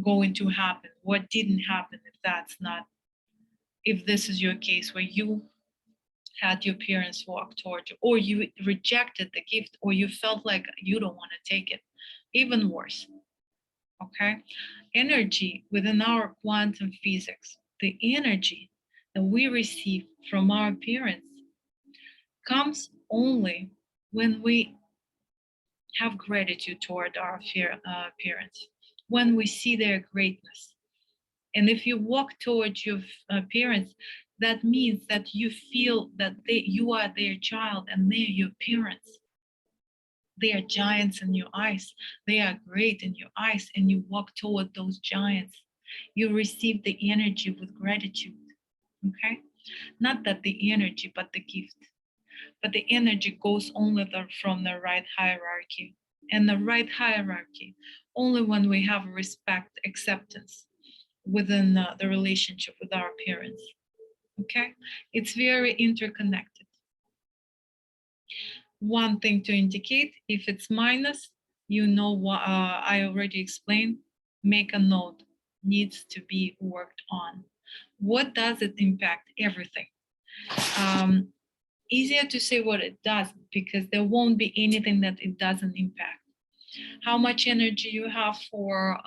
going to happen, what didn't happen if that's not, if this is your case where you had your parents walk toward you, or you rejected the gift, or you felt like you don't want to take it. Even worse. Okay, energy within our quantum physics, the energy that we receive from our parents comes only when we have gratitude toward our parents, when we see their greatness. And if you walk towards your parents, that means that you feel that you are their child and they're your parents. They are giants in your eyes. They are great in your eyes, and you walk toward those giants. You receive the energy with gratitude. Okay? Not that the energy, but the gift. But the energy goes only from the right hierarchy. And the right hierarchy, only when we have respect, acceptance within the relationship with our parents. Okay? It's very interconnected. One thing to indicate, if it's minus, you know what I already explained, make a note, needs to be worked on. What does it impact? Everything. Easier to say what it doesn't, because there won't be anything that it doesn't impact. How much energy you have for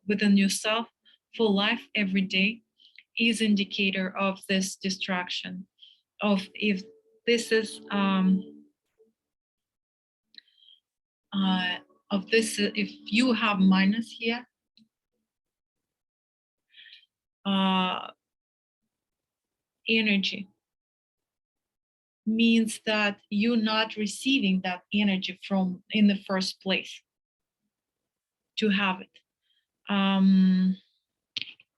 within yourself for life every day is indicator of this distraction, of if this is of this, if you have minus here, energy means that you're not receiving that energy from in the first place to have it.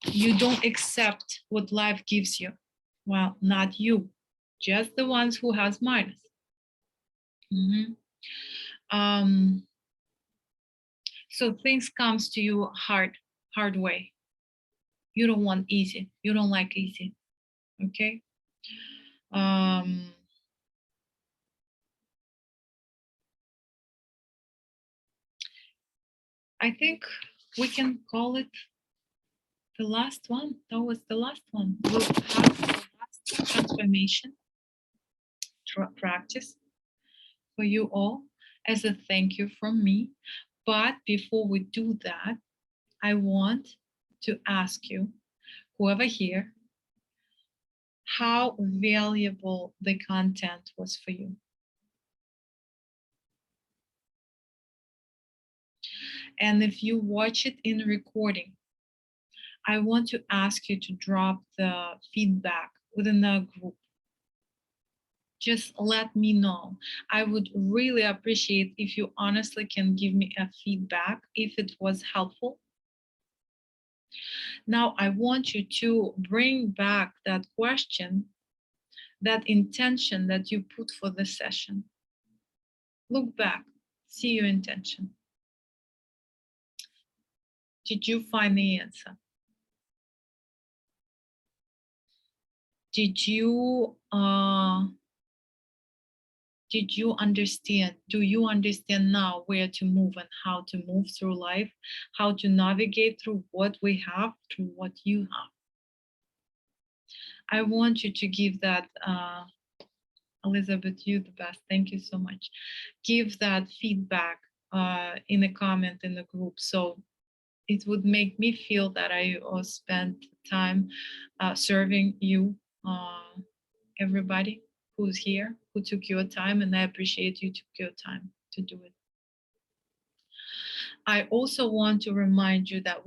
You don't accept what life gives you. Well, not you, just the ones who has minus. So things comes to you hard way. You don't want easy. You don't like easy. Okay. I think we can call it the last one. That was the last one. We'll have the last transformation practice for you all as a thank you from me. But before we do that, I want to ask you, whoever here, how valuable the content was for you. And if you watch it in recording, I want to ask you to drop the feedback within the group. Just let me know. I would really appreciate if you honestly can give me a feedback if it was helpful. Now I want you to bring back that question, that intention that you put for the session. Look back, see your intention. Did you find the answer? Did you understand? Do you understand now where to move and how to move through life, how to navigate through what we have, through what you have? I want you to give that, Elizabeth, you the best. Thank you so much. Give that feedback in a comment in the group. So it would make me feel that I spent time serving you, everybody who's here, who took your time, and I appreciate you took your time to do it. I also want to remind you that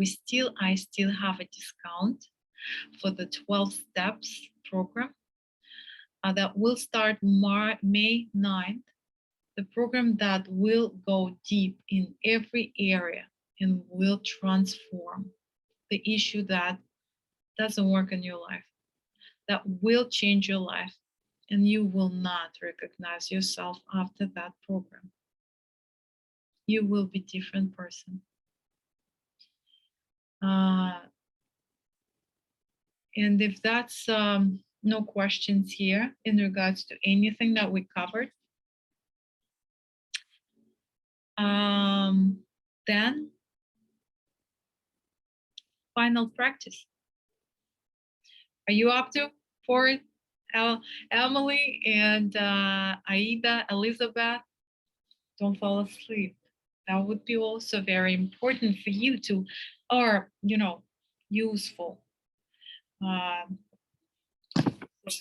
I still have a discount for the 12 steps program that will start May 9th, the program that will go deep in every area and will transform the issue that doesn't work in your life, that will change your life, and you will not recognize yourself after that program. You will be a different person. And if that's no questions here in regards to anything that we covered, then final practice. Are you up for it? Emily and Aida, Elizabeth, don't fall asleep. That would be also very important for you to, or, useful. So I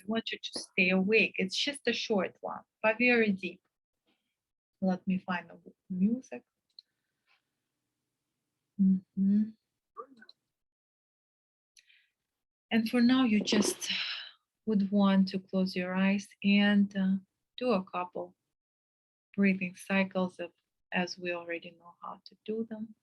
want you to stay awake. It's just a short one, but very deep. Let me find the music. And for now, you just would want to close your eyes and do a couple breathing cycles as we already know how to do them.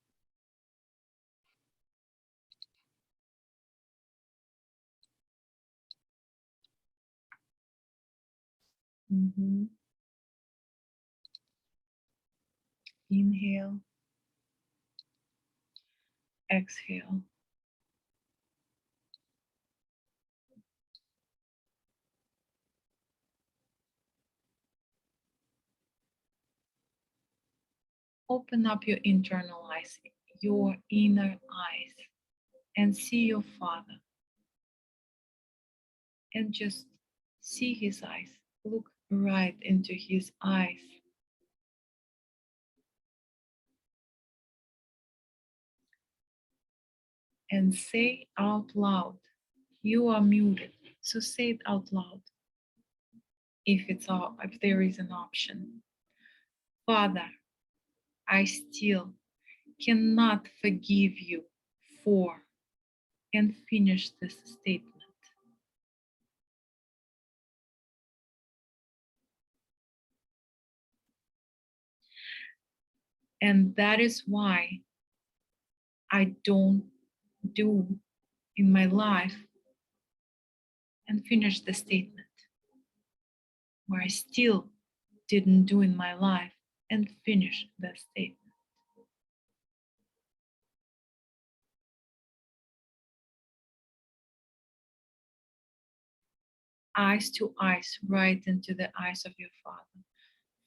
Inhale, exhale. Open up your internal eyes, your inner eyes, and see your Father. And just see his eyes. Look right into his eyes. And say out loud. You are muted, so say it out loud. If there is an option. Father, I still cannot forgive you for, and finish this statement. And that is why I don't do in my life, and finish the statement. Where I still didn't do in my life, and finish the statement. eyes to eyes, right into the eyes of your Father.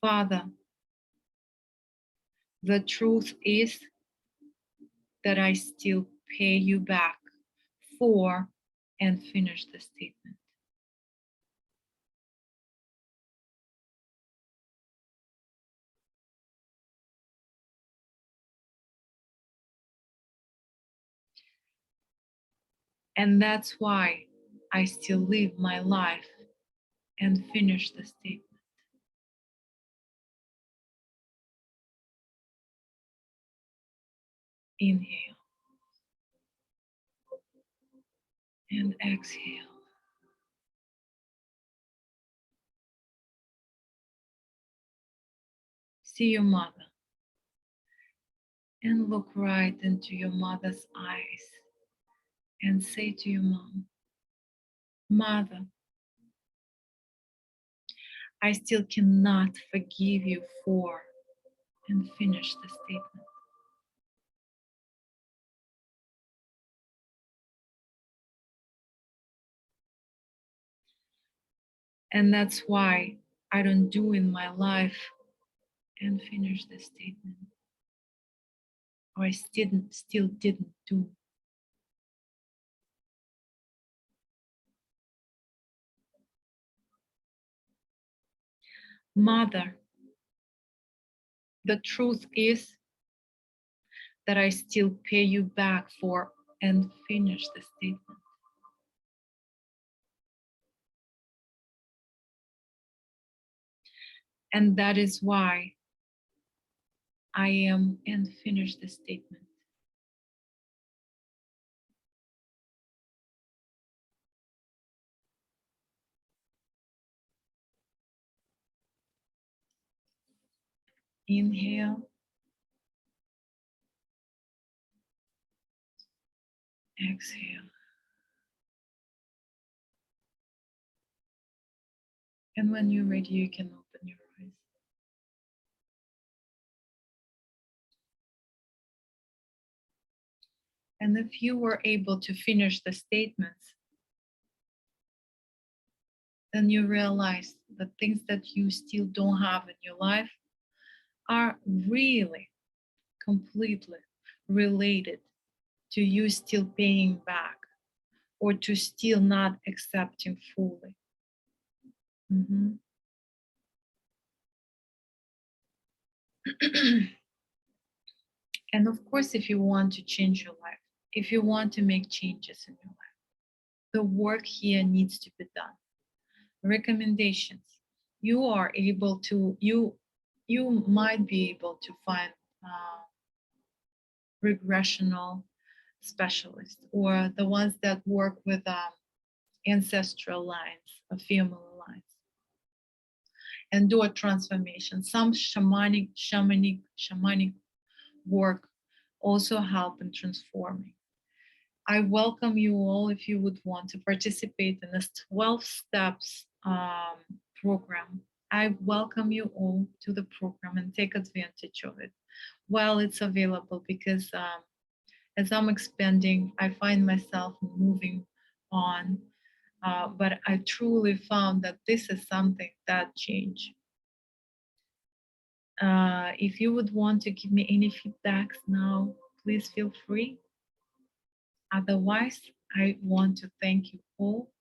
Father, the truth is that I still pay you back for, and finish the statement. And that's why I still live my life, and finish the statement. Inhale and exhale. See your mother and look right into your mother's eyes and say to your mom, Mother, I still cannot forgive you for, and finish the statement. And that's why I don't do in my life, and finish the statement. Or I still didn't do. Mother, the truth is that I still pay you back for, and finish the statement. And that is why I am, and finish the statement. Inhale, exhale. And when you're ready, you can open your eyes. And if you were able to finish the statements, then you realize the things that you still don't have in your life are really completely related to you still paying back, or to still not accepting fully. Mhm. And of course, if you want to change your life, if you want to make changes in your life, the work here needs to be done. Recommendations. You are able to, you might be able to find regressional specialists, or the ones that work with ancestral lines, family lines, and do a transformation. Some shamanic work also help in transforming. I welcome you all if you would want to participate in this 12 steps program. I welcome you all to the program and take advantage of it while it's available, because as I'm expanding, I find myself moving on. But I truly found that this is something that changed. If you would want to give me any feedbacks now, please feel free. Otherwise, I want to thank you all.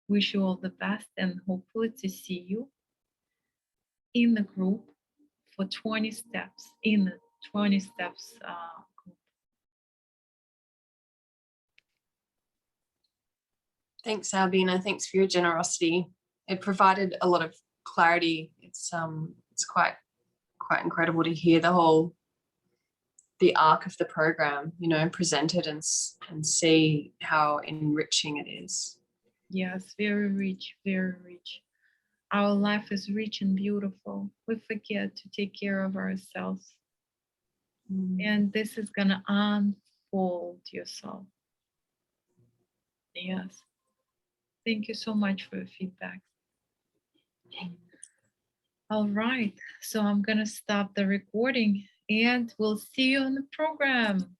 Wish you all the best, and hopefully to see you in the group for 20 steps, in the 20 steps group. Thanks, Albina. Thanks for your generosity. It provided a lot of clarity. It's quite incredible to hear the arc of the program, you know, presented and see how enriching it is. Yes, very rich, very rich. Our life is rich and beautiful. We forget to take care of ourselves. And this is gonna unfold yourself. Yes. Thank you so much for your feedback. All right, so I'm gonna stop the recording, and we'll see you on the program.